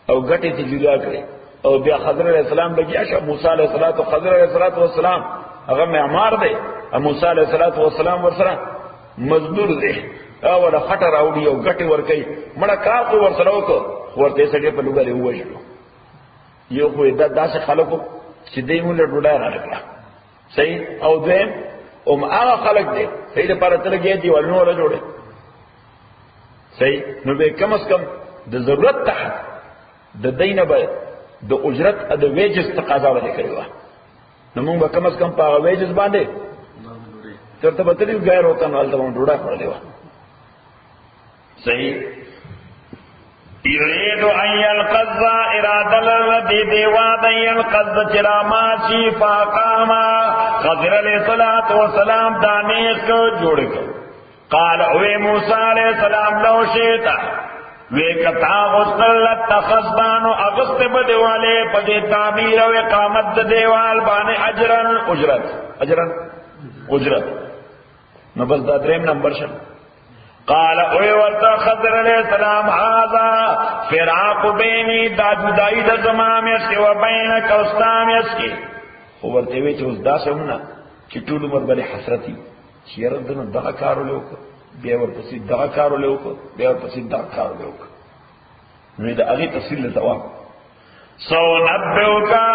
او گٹی تی جدا کرے او بیا خضر علیہ السلام بگیا شا موسیٰ علیہ السلام خضر علیہ السلام اگر معمار دے موسیٰ علیہ السلام ورسرا مزدور دے او خطه راوڑی او گٹی ورکی مڑا کار کو ورسراو کو ورتے سکے پا لگا لے ہوشنو یو خوی دا سے خلقو چی دیمون لڑوڑا را لگلا صحیح او دویم ام آغا خلق دے صحیح دا پارا تلگی دیوالنو را جوڑے صحیح نو بے کم از کم دا ضرورت تحت دا دین با دا اجرت دا ویجز تقاضا با دکریوا نو مونگ با کم از کم پا ویجز باندے ترتا بطلیو گیر ہوتا نو آلتا مونگ روڑا کھڑا لیوا صحیح یریدو ان القضا اراده لردی دیواد ان القضا چراماتی فاقاما خضر علیہ السلام دانیخ کو جوڑ کر قال اوے موسیٰ علیہ السلام لو شیطا وے کتا غسلت تخصدانو اغسط بدوالے پدے تعمیر و اقامت دیوال بانے اجرت نبس دا دریم نمبر شن قال اوے ورطا خضر علیہ السلام حاضا فراق بینی دا جدائی دا زمام یسکی و بینک استام یسکی ورطے وے چوز دا سے ہونا چی طول عمر بلے حسرتی چی یردنو دغا کارو لے اوکا بیور پسی دغا کارو لے اوکا بیور پسی دغا کارو لے اوکا نوی دا اغی تفصیل لتواب سو نبیو کا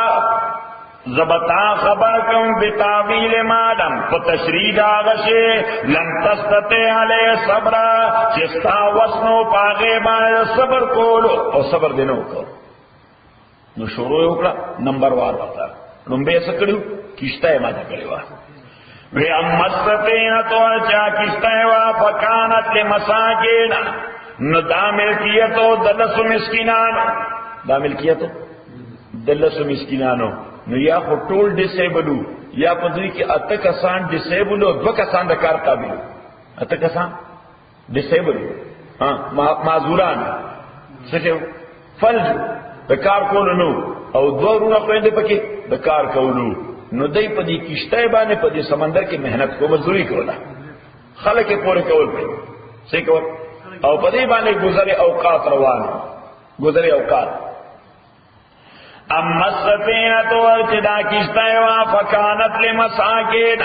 زبتا خبر کم بتاویل مادم فتشرید آغشے لن تستتے علیہ صبر چستا وسنو پاغیبان صبر کولو او صبر دینو کرو نو شروع اکڑا نمبر وار وقتا نمبے سکڑیو کشتہ ماتا کریوا وی امستین تو چا کشتہ وا فکانت لمساکین نو دا ملکیتو دلسو مسکنانو دا ملکیتو دلسو مسکنانو نو یا خو ټول ډیسیبلو یا په دوی کې اته کسان ډیسیبلو دو کسان د کار قابل اته کسان ډیسیبلو معذوران څه فلج د کار کولو نو او دوه رونه خويندې پکې د کار کولو نو دای په دې کشته باندې په دې سمندر کې مهنت کو مزدوری کوله خلک یې پورې کول پي څه کول او په دې باندې گزارې اوقات روان گزارې اوقات اما السفینة ورچدا کشتہ وا فکانت لمساکین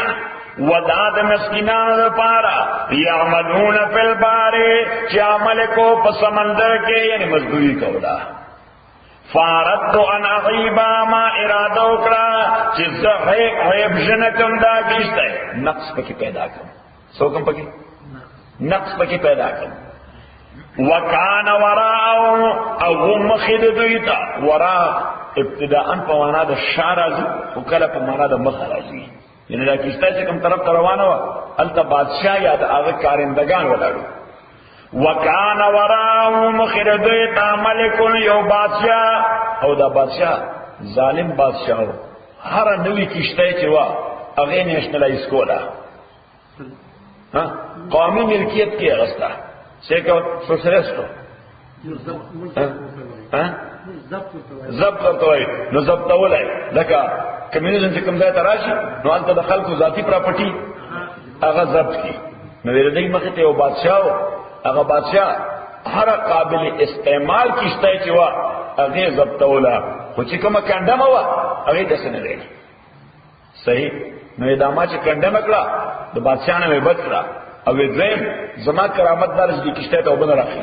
وداد مسکنان پارا یعملون فی البار چی عمل کو پسمندر کے یعنی مزدوری کولا فاردو ان اغیبا ما ارادو کرا چی زحیب جنکم دا کشتہ نقص پکی پیدا کم سو کم پکی نقص پکی پیدا کم وکان وراءو او مخید دویتا وراء ابتداءً په معنا د شارازي او کله په معنا د مخ راځي یعنی دا کیسه چې کوم طرف روانه و الته بادشاہ یا د هغه کارندگان ولاړو وکانا وراء مخرد ملک یو بادشاہ او دا بادشاہ ظالم بادشاہ هر نوې کیسه چې وا هغه نېشنلایز کولا قومي ملکیت کې غستا څنګه سوسرستو ضبط ورتوي نو ضبط ولای لکه کمیونیزم چې کوم ځای ته راشي نو هلته د خلکو ذاتی پراپرټي هغه ضبط کی نو دې مخه ته یو بادشاہ هغه بادشاہ هر قابل استعمال کیشته چې وا هغه ضبط ولا خو چې کومه کندم وا هغه د سن لري صحیح نو دا ما چې کندم کړه د بادشاہ نه وبد کړه او دې زما کرامت دارش دي کیشته ته وبنه راخی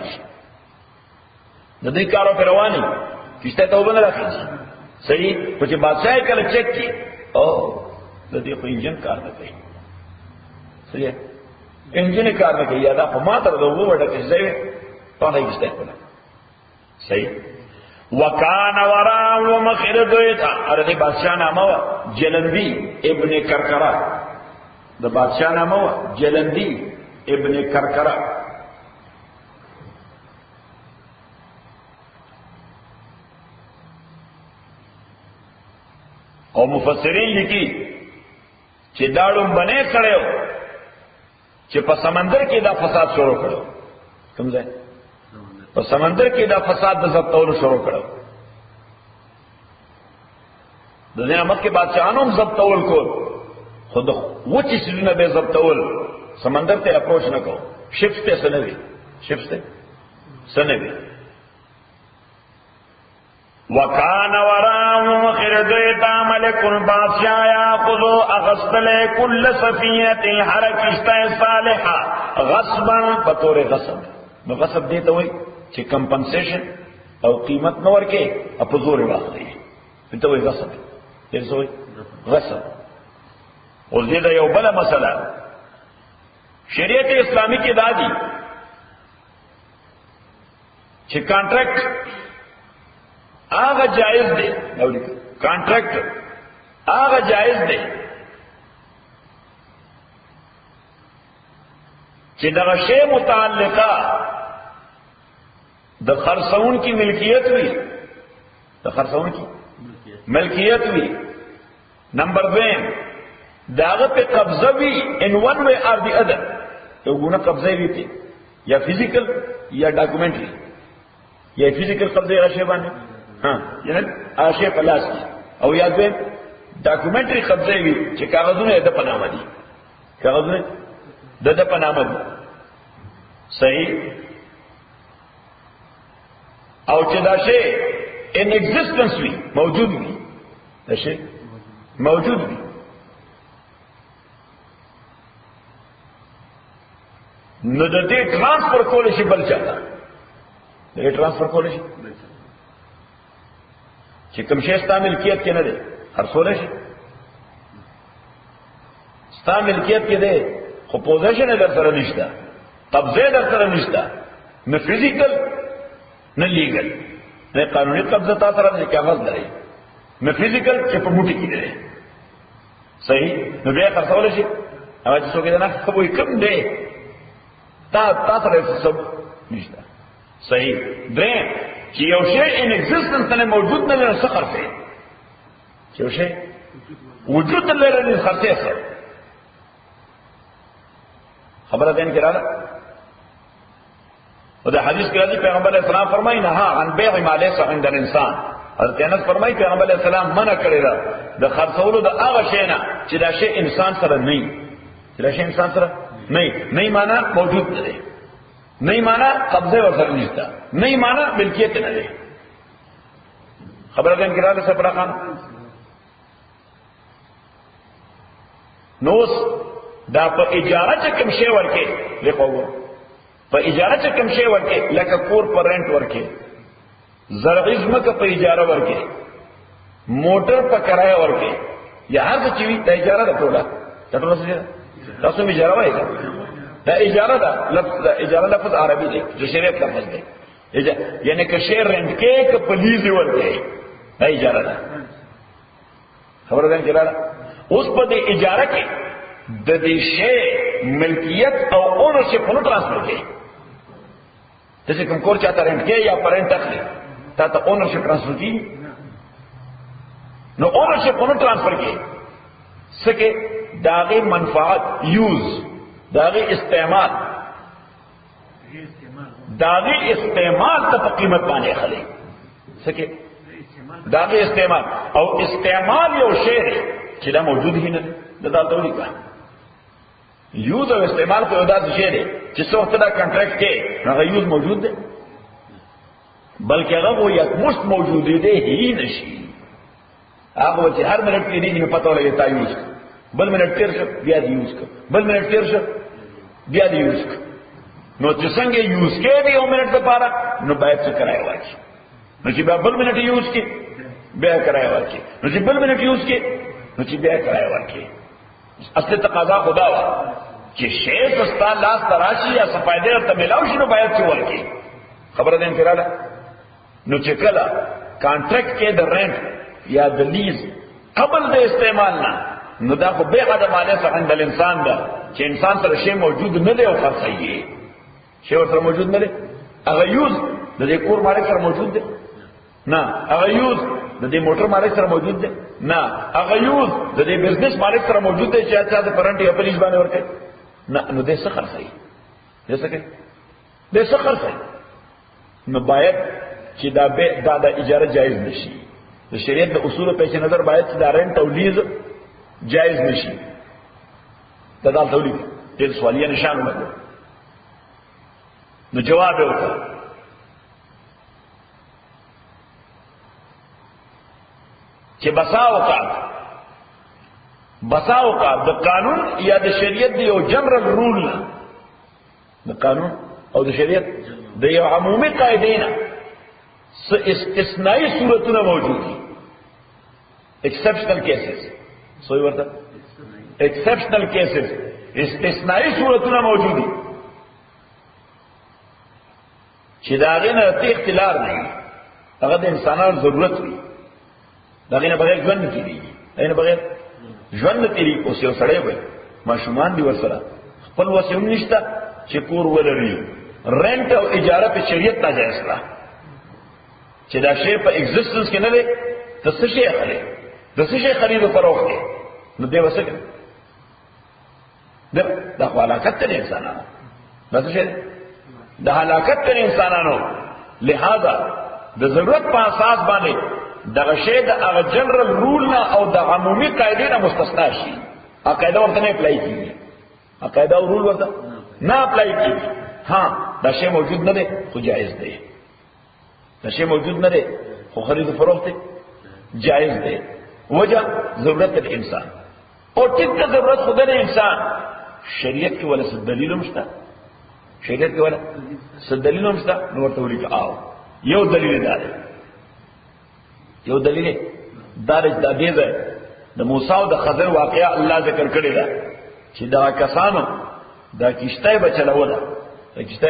د دې کارو په رواني کیسته ته وبنه راځي صحیح په چې بادشاہ کله چیک کی او د دې په انجن کار نه کوي صحیح انجن کار نه کوي دا په ماته د وو وړه کې ځای په دې کیسته کوله صحیح وکانا وراء مخرد ایت اره دې بادشاہ نامه جلندی ابن کرکرا د بادشاہ نامه جلندی ابن کرکرا او مفسرین لیکي چې داړو باندې سړیو چې په سمندر کې دا فساد شروع کړو. کوم ځای؟ په سمندر کې دا فساد د ضبطولو شروع کړو. د دې مخکې بادشاہانو هم ضبطول کول، خود وچې سیزونه به ضبطول، سمندر ته اپروچ نه کو. شپس ته سنوي، شپس ته سنوي. وکان وراهم خردیتا ملک البادشاہ یاخذ اغسل کل سفینۃ الحرکت صالحہ غصبا بطور غصب. نو غصب دیتا وای چې کمپنسیشن او قیمت نو ورکې په زور واخلي، ته وای غصب. دې سوې غصب. او دې دا یو بل مسله شریعت اسلامی کې دادی چې کانټریکټ آغا جائز دے، کانٹریکٹ آغا جائز دے چې دغه شی متعلقه د خرڅون کی ملکیت وی، د خرڅون کی ملکیت وی. نمبر 2 داغه په قبضه وی ان ون وے اور دی ادر، یو ګونه قبضه وی ته یا فزیکل یا ډاکومنټری، یا فزیکل قبضه راشي باندې یعنی آشے پلاس کی، او یاد ویم ڈاکومنٹری قبضے وی چې کاغذونه د پنامه دي، کاغذونه د پنامه دي. صحیح. او چې دا شی ان ایگزیسٹنس وی، موجود وی، دا شی موجود وی. نو د دې ټرانسفر کول شي بل چاته، د دې ټرانسفر کول شي چې کوم شی ستا ملکیت کې نه دی خرڅول شي، ستا ملکیت کې دی خو پوزیشن در سره نشته، قبضه در سره نشته، نه فزیکل نه لیګل، نه قانوني قبضه تا سره نه کاغذ لري، نه فزیکل چې په موټي کې دی. صحیح. نو بیا خرڅول شي. هغه چې څوک نه کوي کوم دی تا سره څه نشته. صحیح. درې چې یو شی ان ایگزیسټنس نه موجود نه لري څه خرڅه، چې یو شی وجود نه لري خرڅه څه خبره دین کړه. او د حدیث کې راځي پیغمبر اسلام فرمایي نه عن بيع ما ليس عند الانسان. حضرت انس فرمایي پیغمبر اسلام منع کړی دا د خرڅولو د هغه شی نه چې دا شی انسان سره نه وي، چې دا شی انسان سره نه معنا موجود نه دی، نہیں مانا قبضے اور سر نشتا، نہیں مانا ملکیت نہ دے. خبر دین کرا سے پڑا خان نوس دا په اجاره چکم شی ورکه لکو په اجاره چکم شی ورکه لکه کور پر رنٹ ورکه، زرعی زمکه په اجاره ورکه، موټر په کرایه ورکه، یا هر څه چې وي د اجاره ده ټوله څه تاسو می اجاره وایي. دا اجاره ده، لفظ دا اجاره لفظ عربي دی جو شریعت لفظ دی، یعنی که شی رنٹ کې که پلیز ورکه دا اجاره ده. خبر ده اجاره. اوس په دې اجاره کې د دې شی ملکیت او اونرشپ په ترانسفر کې چې کوم کور چاته رنٹ کې یا پرنټ اخلي تا ته اونرشپ ترانسفر کی. نو اونرشپ په ترانسفر کې سکه داغه منفعت یوز، داغی استعمال، داغی استعمال تا قیمت بانے خلی سکے، داغی استعمال او استعمال یو شیر ہے چی دا موجود ہی نہیں دا تولی کا یوز او استعمال کو دا شیر ہے چی سو وقت دا کنٹریکٹ کے ناغا یوز موجود دے، بلکہ اگر وہ یک مشت موجود دے ہی نشی. آپ وہ چی ہر منٹ کی نہیں میں پتہ لگے تا یوز کا، بل منٹ تیر شو بیا دی یوز کا، بل منٹ تیر شو بیا دی یوز کا. نو چې څنګه یوز کې دی یو منټ لپاره نو باید څه کرایه ورکړي، نو چې بل منټ یوز کې بیا کرایه ورکړي، نو چې بل منټ یوز کې نو چې بیا کرایه ورکړي. اصل تقاضا خدا وا چې شی سستا لاس تراشي یا صفایده ته ملاوي شي نو باید څه ورکړي. خبره ده انکراله. نو چې کله کانټریکټ کې د رنٹ یا د لیز قبل د استعمال نه نو دا خو بیع د مالک څخه عند الانسان ده چې انسان سره شی موجود نه دی او خرڅي شی ورته موجود نه دی. هغه یوز د دې کور مالک سره موجود دی نه، هغه یوز د دې موټر مالک سره موجود دی؟ نه. هغه یوز د دې بزنس مالک سره موجود دی چې چا د کرنٹ یا پولیس باندې ورکړي؟ نه. نو دې څه خرڅي؟ دې څه کوي؟ دې څه خرڅي؟ نو باید چې دا د اجاره جایز نشي. د شریعت د اصول په نظر باید چې دا رنټ او لیز جایز نشي. دا د تولید دې سوالیه نشانه لګو. نو جواب وکړه چې بسا اوقات د قانون یا د شریعت دی یو جنرال رول نه، د قانون او د شریعت د یو عمومي قاعده نه څه استثنایی صورتونه موجود دي. ایکسپشنل کیسز، سوی ورته ایکسپشنل کیسز، استثنایی صورتونه موجود دي چې دا غینه ته اختیار نه وي، هغه د انسانانو ضرورت وي، دا غینه بغیر ژوند نه کیږي، دا بغیر ژوند نه تیری. اوس یو سړی وي ماشومان دی ورسره خپل وسیم نشته چې کور ولري، رنٹ او اجاره په شریعت ناجایز ده چې دا شی په ایگزیسټنس کې نه دی. د څه شی خرید، د څه شی خرید او فروخت دی، نو دی وسګ دا هلاکت ته انسانانو، دا څه شی د هلاکت ته انسانانو. لہذا د ضرورت په اساس باندې دغه شی د هغه جنرال رول نه او د عمومي قاعده نه مستثنا شي. قاعده ورته نه اپلای کیږي، قاعده او رول ورته نه اپلای کیږي. ها دا شی موجود نه دی خو جایز دی، دا شی موجود نه دی خو خرید و فروخت جایز دی. وجہ ضرورت د انسان او ټیک ته ضرورت خود نه انسان. شریعت کې ولا څه دلیل مشته، شریعت کې ولا څه دلیل مشته. نو ورته ولیکه آو یو دلیل دی، یو دلیل دارج دا دیزه د موسی او د خضر واقعا الله ذکر کړی دا چې دا کسانو دا کشته بچلوله، دا کشته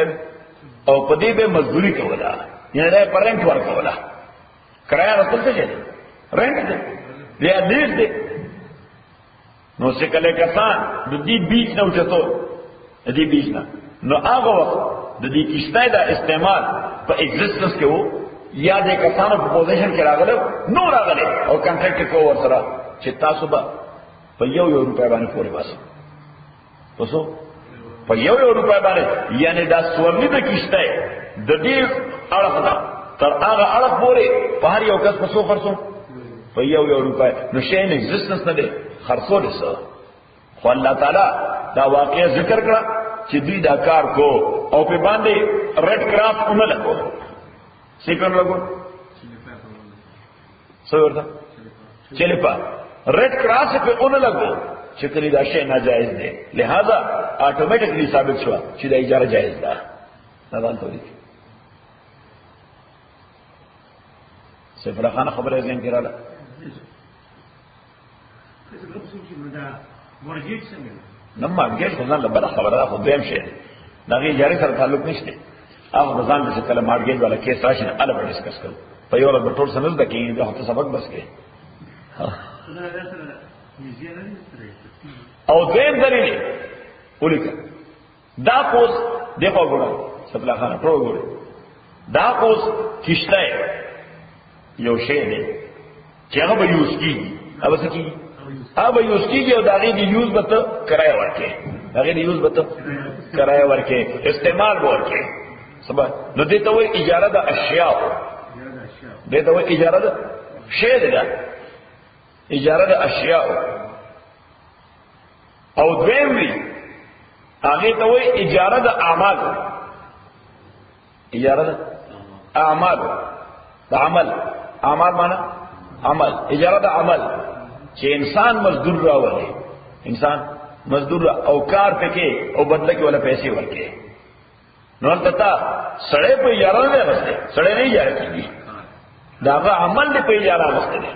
او په دې به مزدوری کوله، یعنی دا پرنټ ورکوله. کرایه راځي څه دی؟ رنٹ دی یا لیز دی. نو څکله کسان د دې بیچ نه وچتو، د دې بیچ نه، نو هغه وخت د دې کشته دا استعمال په ایگزیسټنس کې وو، یا د کسانو په پوزیشن کې راغله، نو راغله او کانټریکټ کو ور سره چې تاسو به په یو روپۍ باندې پورې واسه تاسو په یو روپۍ باندې، یعنی دا سورلی د کشته د دې اړه تر هغه اړه پورې په هر یو کس په څو خرڅو په یو روپۍ. نو شی ان ایگزیسټنس نه دی خرڅول سره. خو الله تعالی دا واقعي ذکر کړه چې دوی دا کار کو او په باندې ریډ کراس نه لګو. سیکر لگو سو ورته چلی پا ریڈ کراس پہ ان لگو چکلی دا شے ناجائز دے. لہذا آٹومیٹکلی ثابت شوا چې دا اجاره جائز ده. نظام تولی سیفر خان خبر ازین کی رالا نم مارگیج خودان لبدا خبر دا خود دویم شے دا غی اجاره سر تعلق نشتے. هغه بزان د کله مارګیج والا کیس راشي نه الګ ډیسکس کړو په یو ورځ ټول سمز د کې د هغه سبق بس کې. او دیم دلیل ولیکه دا پوس دیخوا ګورم سپلا خانه ټول ګورم دا پوس کشته یو شی دی چې هغه به یوز کیږي، هغه څه کیږي، هغه یوز کیږي او دا غي دی یوز به ته کرایه ورکې، هغه دی یوز به ته کرایه ورکې، استعمال ورکې سبا. نو دیتا ہوئی اجارہ دا اشیاء، دیتا ہوئی اجارہ دا شے دا اجارہ دا اشیاء. او دویم بھی آگے تا ہوئی اجارہ دا اعمال، اجارہ دا اعمال، دا عمل، اعمال مانا عمل، اجارہ دا عمل چه انسان مزدور را والے، انسان مزدور را او کار پہ کے او بدلہ کے والا پیسے ورکے. نو البته سړی په اجاره نه غوښته، سړی نه اجاره کیږي، داغه عمل دې په اجاره غوښته دي.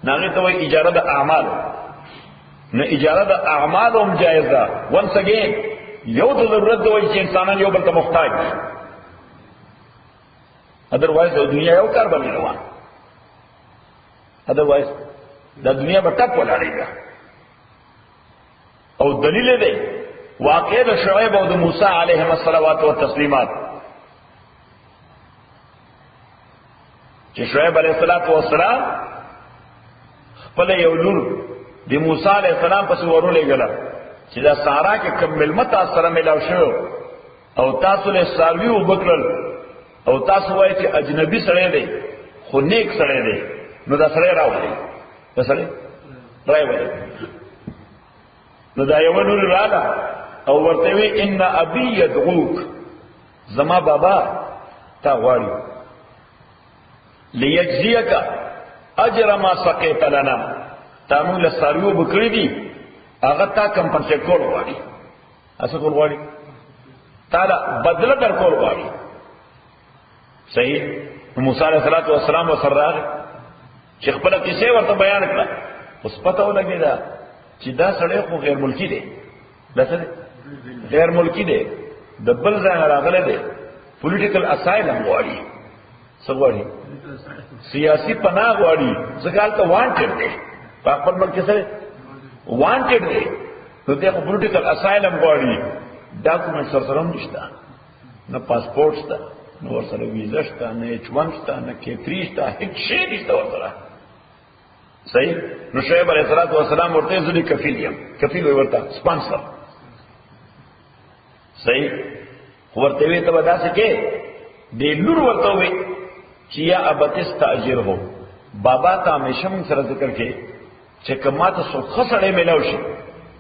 ناغه ته وایي اجاره د اعمال. نه اجاره د اعمال هم جایز ده. ونس اگین یو د ضرورت دی چې انسانان یو بل ته محتاج دي، ادروایز د دنیا یو کار باندې روان، ادروایز د دنیا په ټک ولاړېږي. او دلیل دی واقع د شعیب او د موسی علیهم الصلوات والتسلیمات. چې شعیب علیہ السلام خپل یو لور د موسی علیہ السلام پس ورولې غلا چې دا سارا کې کمل متا سره ملاو شو او تاسو له ساروی وبکل او تاسو وایي چې اجنبي سره دی خو نیک سره دی نو دا سره راوړي دا سره راوړي نو دا یو لور رااله او ورته وی ان ابي يدعوك زما بابا تا غواړي ليجزيك اجر ما سقيت لنا تامو له ساروی وبکړي دي هغه تا کم پنځه کول غواړي اسه کول غواړي تعالی بدله در کول غواړي صحیح موسی علیہ السلام وسره چې خپل کیسه ورته بیان کړه اوس پته ولګی دا چې دا سړی خو غیر ملکی دی دا څه غیر ملکی دی د بل ځای راغلی دی پولیټیکل اسایلم غواړي څه غواړي سیاسي پناه غواړي ځکه هلته وانټډ دی په خپل ملک کې سره وانټډ دی نو دغه پولیټیکل اسایلم غواړي ډاکومنټ سره نشته نه پاسپورټ شته نو ورسره ویزا شته نه H1 شته نه K3 شته هیڅ شی نشته ورسره صحیح نو شعیب علیہ السلام ورته ځلې کفیل یم کفیل ورته سپانسر صحیح ورته وی ته ودا سکے د لور ورته وی چې یا ابتستاجر هو بابا تا همیشه موږ سره ذکر کې چې کما ته سو خسړې ملاو شي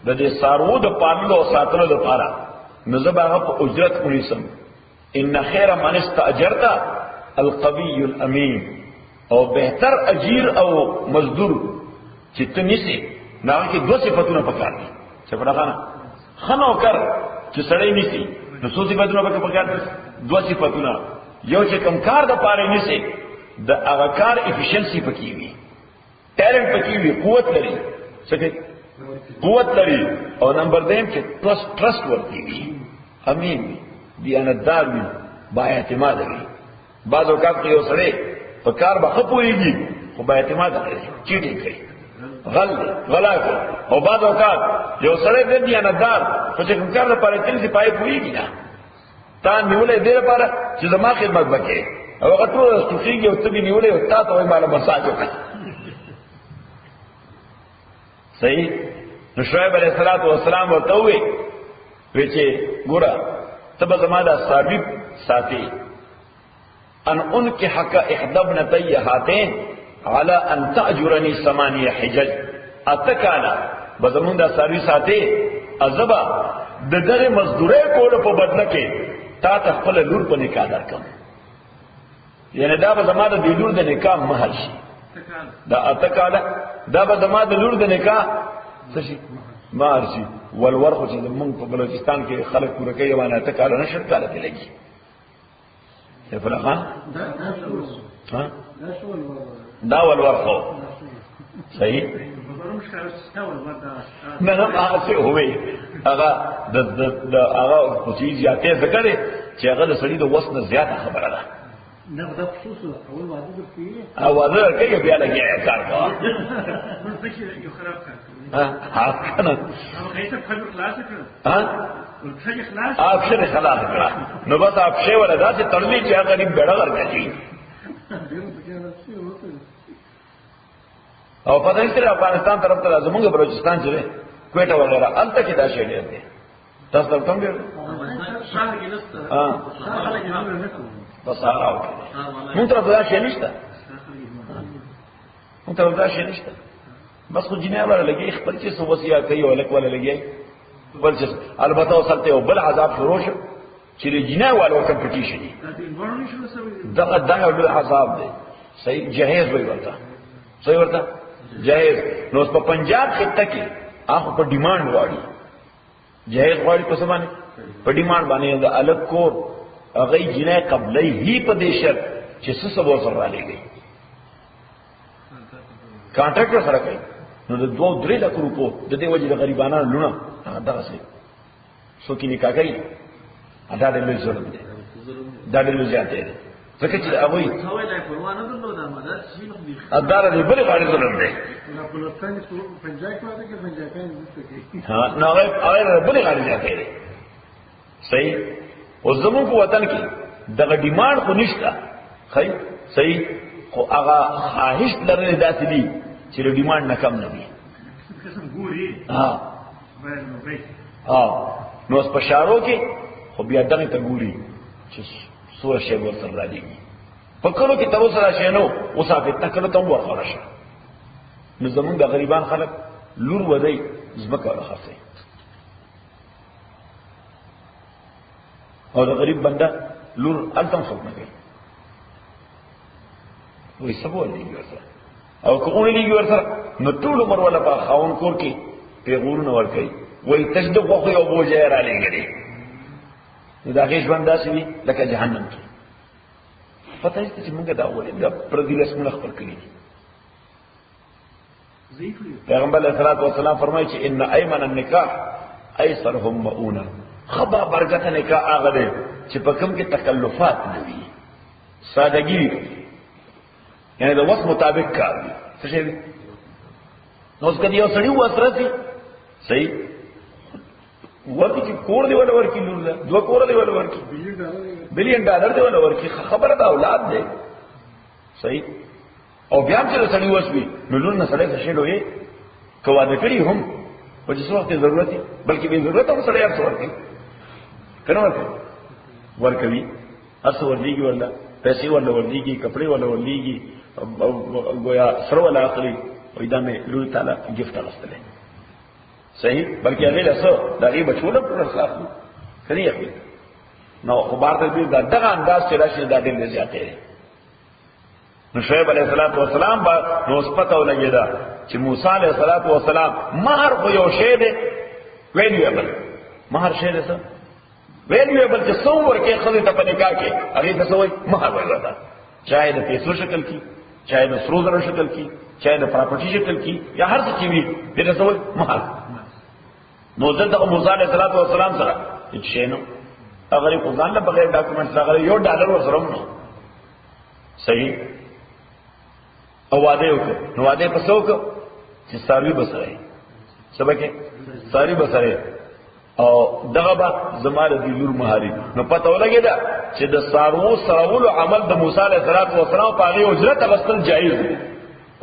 د دې سارو د پاللو او ساتلو لپاره نو زباغه په اجرت ونیسم ان خیر من استاجرت القوي الامين او بهتر اجیر او مزدور چې ته نيسي نو کې دوه صفاتونه پکار دي چې په لغانه خنو کر چې سړی نيسي نو څو صفاتونه پکار دي دوه صفاتونه یو چې کم کار د پاره نيسي د هغه کار افیشنسي پکې وي ټیلنټ پکې وي قوت لري څه قوت لري او نمبر 2 چې ټرست ورته وي امين وي دیانتدار وي با اعتماد وي بعض اوقات کې یو سړی په کار به خپويږي خو با اعتماد لري چیټي کوي غلا کوي او بعض اوقات یو سړی د دیانتدار په چې کار لپاره تل دي پای پويږي نه تا نیولې دې لپاره چې زما خدمت وکړي او هغه ټول ستوخیږي او تبي نیولې او تا ته مال مساج وکړي صحیح نو شعیب علیہ السلام ورته وی چې ګوره تب زما دا ثابت ساتي ان انك حق احدى ابنتي هاتين على ان تاجرني 8 حجج اتکالا بزمون دا ساروی ساتي ازبا د دغه مزدوري کول په بدله کې تا خپل لور په نکاح درکم یعنی دا به زما د لور د نکاح مہر شي دا اتکالا دا به زما د لور د نکاح څه شي مہر شي والورخ چې موږ په بلوچستان کې خلک پوره کوي باندې اتکالا نشر کاله کې لګي فلقان دا والورخ صحیح نه نه هغه هوې هغه د هغه کوچی زیاته ذکر چې هغه د سړي د وسنه زیاته خبره ده نه دا خصوص اول واده کوي او واده کوي بیا لګي کار کوي نو فکر یو خراب کار ها کنه هغه هیڅ خبر خلاص کړ ها څنګه خلاص افشر خلاص کړه نو بس افشر ولا داسې تړلې چې هغه غریب بیړه ورکړي او په دې سره افغانستان طرف ته زمونږ بلوچستان چې کوټه وغیرہ الته کې دا شی دی تاسو ته کوم دی شهر کې نشته ها بس هغه مونږ ته دا شی نشته مونږ ته دا شی نشته بس خو جناب ولا لګي خپل چې سو وصیت کوي ولک ولا لګي بل څه البته وصلته او بل عذاب شروع شو چې جناب ولا کمپټیشن دي دا یو عذاب دی صحیح جهیز وي ورته صحیح ورته جهیز نو په پنجاب خطه کې هغه په ډیماند واړي جهیز واړي په سمانه په ډیماند باندې د الګ کو هغه جنې قبلې هی په دیشت چې څه سبو سره را لګي کانټراکټر سره کوي نو د 2-3 لک روپو د دې وجه د غریبانو لونه دا څه سو کې نکاح کوي ادا د لوی ظلم دی دا د لوی زیاته دی ځکه چې هغه وي هوای لای پروا نه درلود اماده شي نو دي ادار دې بل غاړي ظلم دی نه بلوچستان کې پنجاب کې واده کې پنجابیان نشته کې ها نو هغه بل غاړي زیاته دی صحیح او زموږ په وطن کې دغه ډیماند خو نشته صحیح خو هغه خواهش لري داسې دي چې د ډیمانډ نه کم نه دي. قسم ګوري ها نو اس پشارو کې خو بیا دغه ته ګوري چې سوره شی ور سره راځي. فکرو کې تر اوسه شي نو اوسه په تکړه ته ورخړه شي. نو زمونږ د غریبان خلک لور ودی زبکه راخصي او د غریب بنده لور التم څوک نه کوي. وې سبو لګي ورسره او کوونه لګي ورسره نو ټول عمر ولا په خاون کور کې پیغورونه ور کوي. وې تجدق خو یو بوجه را لګي نو دا غیش بنده شي لکه جهنم کې. پته یې چې موږ دا ولې دا پردي رسمونه خپل کړی. پیغمبر علیہ الصلوۃ والسلام فرمایي چې ان ایمن النکاح ایسرهم مؤونه. خبا برکت نکاح هغه دی چې په کوم کې تکلفات نه وي، سادهګي یعنی د وخت مطابق کار دی. څه شي نو څنګه یو سړی وسره سي صحیح ورته چې کور دی ولا ورکی لور ده دوه کور دی ولا ورکی بلین ډالر دی ولا ورکی خبره دا اولاد دی صحیح. او بیا چې سړی وسوي نو لور نه سړی څه شي دوی کوا د کړي هم په څه وخت ضرورت دی بلکې به ضرورت هم سړی ارڅ ورکی کنه ورکوي ارڅ ورليږي ولا پیسې ولا ورليږي کپڑے ولا ورليږي گویا سره ولا اخلي وې دا مې لور تعالی گیفت راستله صحیح. بلکې هغه له څو دغه بچونه پر اخلي کړي اخلي نو خبر ته دې دغه انداز چې راشي دا ډېر زیات دی. نو شعیب علیہ الصلوۃ والسلام با نو پته ولګیدا چې موسی علیہ الصلوۃ والسلام مہر خو یو شی دی ویلیبل مہر شی دی څه ویلیبل چې څو ورکه خزه ته په نکاح کې هغه څه وایي مہر وایي چاہے د پیسو شکل کی چاہے د سرو زرو شکل کی چاہے د پراپرټی شکل کی یا هر څه وي دې څه وایي مہر. نو دلته موسی علیہ الصلوۃ والسلام سره هیڅ شی نو هغه په ځان له بغیر ډاکومنټ هغه یو ډالر ورسره نو صحیح. او واده وکړه نو واده پسو وکړه چې ساروی بسره سبکه ساری بسره او دغه با زماده دی لور مهاری نو پته ولګیدا چې د سارو سرول عمل د موسی علیه السلام په هغه اجرت غسل جایز دی.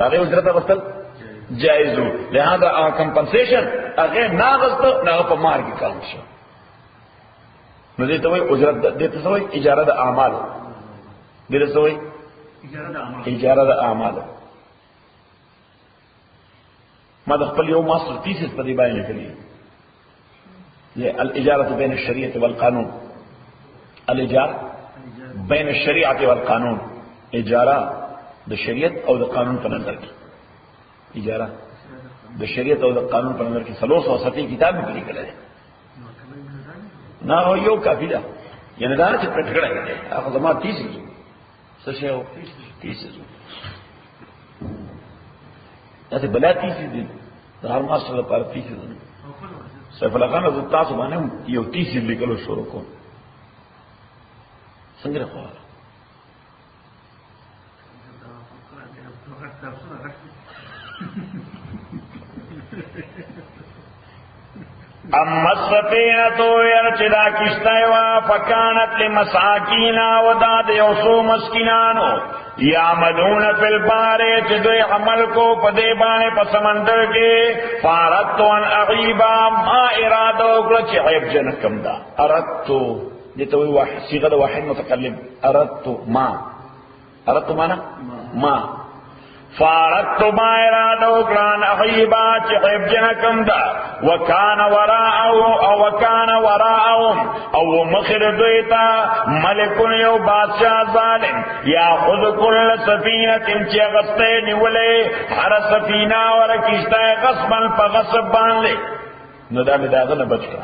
هغه اجرت غسل جایز وو لہذا کمپنسیشن هغه نه غسل نه په مار کې کار شو. نو دې ته وایي اجرت دې ته وایي اجاره د اعمال دې ته وایي اجاره د اعمال. ما د خپل یو ماستر تیسس په دې باندې کړی یہ الاجاره بین الشریعه والقانون. الاجاره بین الشریعه والقانون اجاره د شریعت او د قانون په نظر کې اجاره د شریعت او د قانون په نظر کې 370 کتاب لیکل دي. نه یو کافی ده یعنی دا چې پټکړه دی هغه زما تیسس څه شی او تیسس دا بلا تیسس دي دا هر ماستر لپاره تیسس دي. سیف الله خان حضرت تاسو باندې یو تیسس لیکلو شروع کوم څنګه خو اما السفینه یرچدا کشتایوا فکانت لمساکین و داد یوسو مسکینانو یعملون فی البحر چې دوی عمل کو په دې باندې په سمندر کې فارت ان اغیبا ما اراده وکړه چې عیب جن کم دا اردتو دې ته وی واحد صيغه واحد متکلم اردتو معنا ما فارت ما اراده وکړه اغیبا چې عیب جن کم دا وکانه وراءهم او مخر دویتا ملک یو بادشاہ ظالم یاخذ کل سفینه چې غسته نیولې هر سفینه ور کیشته غصبا په غصب باندې نو دا داغه نه بچا.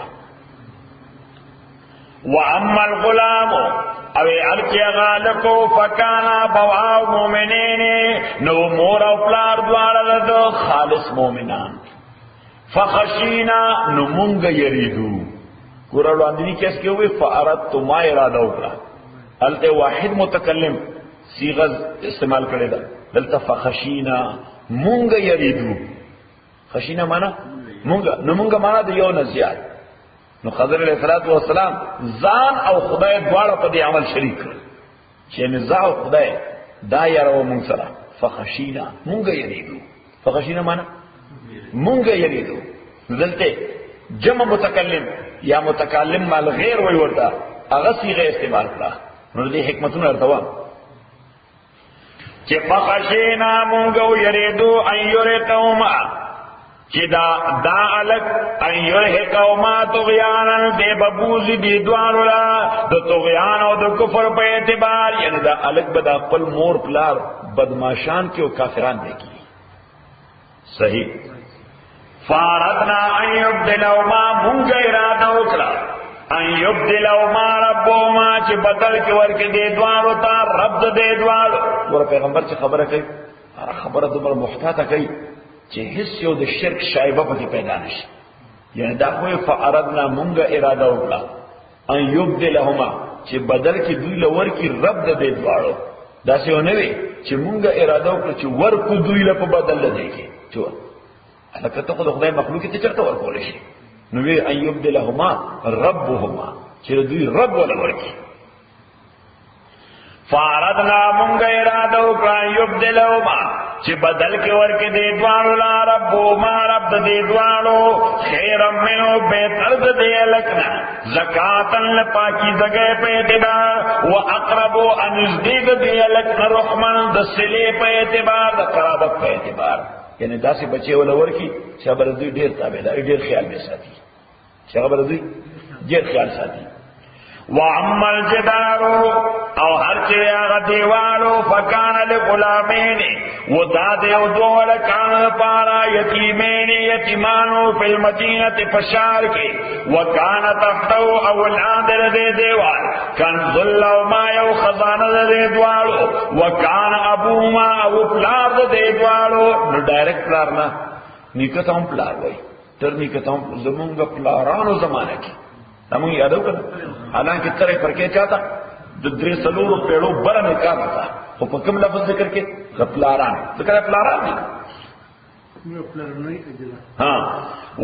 واما الغلام او ارچیا غالکو فکانا بواو مومنین نو مور او پلار دوار دو خالص مومنان فخشینا نو مونږ یریدو قرآن اندی کیس کې وي فارت ما اراده وکړه الته واحد متکلم صيغه استعمال کړی دا دلته فخشینا مونږ یریدو خشینا معنا مونږ نو مونږ معنا د یو نزيات نو خضر علیہ الصلوۃ والسلام ځان او خدای دواړه په دې عمل شریک کړ چې نزاع خدای دا یارو مونږ سره فخشینا مونږ یریدو فخشینا معنا مونږ یریدو دلته جمع متکلم یا متکلم مال غیر وی ورته هغه صيغه استعمال کړه نو دې حکمتونه ارتوا چې فخشینا مونږ یریدو ایورتوما چې دا الک ایورهکوما طغیانا دې ببوزي دې دوانو لا د طغیان او د کفر په اعتبار یعنی دا الک بدا خپل مور پلار بدمعشان کې او کافران دي کی صحیح فاردنا ان یبدلهما مونږ اراده وکړه ان یبدلهما ربهما چې بدل کې ورکې دې دوانو ته رب دې دوانو ور پیغمبر چې خبره کوي خبره دومره محتاطه کوي چې هیڅ یو د شرک شایبه پکې پیدا نشي یعنی دا خو فاردنا مونږ اراده وکړه ان یبدلهما چې بدل کې دوی لور کې رب دې دوانو دا څه نه وي چې مونږ اراده وکړو چې ورکو دوی له په بدل دې کې چو لکه ته خدای مخلوق ته چرته ورکول شي نو وی ایوب دلهما ربهما چې دوی رب ولا ورکی فاردنا مونږ اراده وکړه ایوب دلهما چې بدل کې ورکې دې دوانو لا ربهما رب دې دوانو خیر منو بهتر دې لکنا زکاتن لپاکی زګې په اعتبار واقرب ان نزدیک دې لکنا رحمن د صله په اعتبار د قرابت په اعتبار یعنی داسې بچي ولا ورکی چې خبر دوی ډیر تابعدار ډیر خیال به ساتي چې خبر دوی ډیر خیال ساتي وعم الجدار او هر چې هغه دیوالو فکان لغلامین وداد یو دوه لکان پارا یتیمین یتیمانو فی المدینه فشار کې وکانه تحتو اولاد دې دیوال کنز لهما یو خزانه دې دیوالو وکانه ابوما او پلار دې دیوالو نو ډایرکټ پلار نه نیکته هم پلار وای تر نیکته هم زمونږ پلارانو زمانه کې همون یادو کړه حالانکه ترې پر کې چاته د درې سلوړو پیړو بره نکاح تا خو په کوم لفظ ذکر کې خپلاران ذکر خپلاران دي ها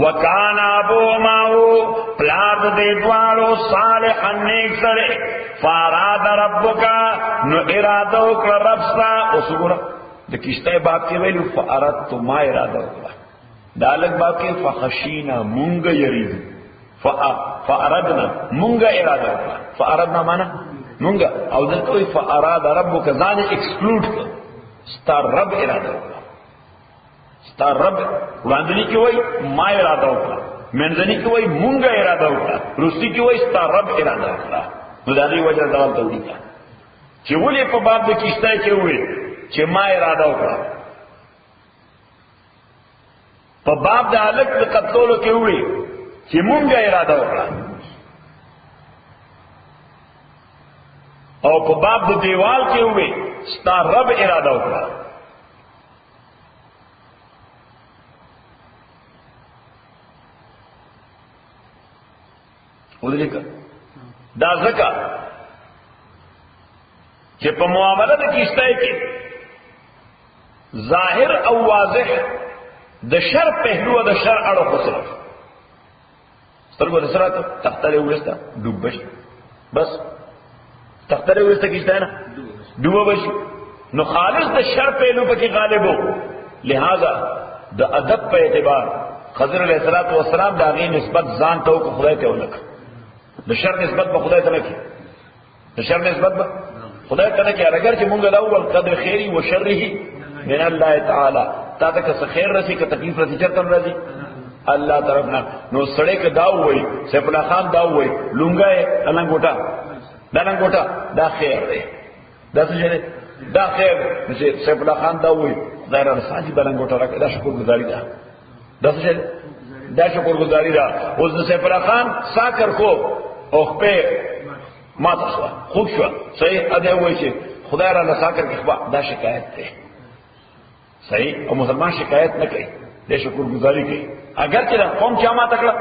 وکانا ابو ماو پلار دې دوالو صالح نیک سره فاراد ربک نو اراده وکړه رب ستا اوس وګوره د کشته باب کې ویلو فارادت ما اراده وکړه دالک باب کې فخشینا مونږ یریدو فاردنا مونږه اراده وکړه فاردنا معنا مونږه او دلته وی فاراد ربک ځان ایکسکلود ستار رب اراده وکړه ستار رب وړاندې کې وای ما اراده وکړه منځنی کې وای مونږه اراده وکړه روسي کې وای ستار رب اراده وکړه نو دا دی وجه ډول ته وډیکا چې ولې په باب د کیشته کې وای چې ما اراده وکړه په باب د الک د قتلولو کې وای چې مونږه اراده وکړه او په باب د دیوال کې وې ستا رب اراده وکړه ودلیکا دا ځکه چې په معاملې د کیشته کې ظاهر او واضح د شر پهلو او د شر اړه خسرت سترګو سره تختره وستا ډوبش بس تختره وستا کیشته نه ډوبش نو خالص د شر پهلو پکې غالب وو لہذا د ادب په اعتبار خضر علیہ الصلوۃ والسلام دا غي نسبت ځان ته او خدای ته ولک د شر نسبت به خدای ته لکه د شر نسبت به خدای ته لکه اگر چې مونږ دا اول قدر خیری و شره من الله تعالی تا ته که خیر رسی که تکلیف رسی چرته راځي الله طرفنا نو سړی که دا وای سیف الله خان دا وای لونګای لنګوټا دا لنګوټا دا خیر دی دا څه دی دا خیر چې سیف الله خان دا وای دا رساجي بلنګوټا راکړه دا شکر گزاري ده دا څه دا شکر گزاري ده اوس د سیف الله خان ساکر کو او په ماته شو خوب شو صحیح اده وای چې خدای را نساکر کې خوا دا شکایت ده صحیح او مسلمان شکایت نه کوي د شکر گزاري کوي اگر چې قوم چا ما تکړه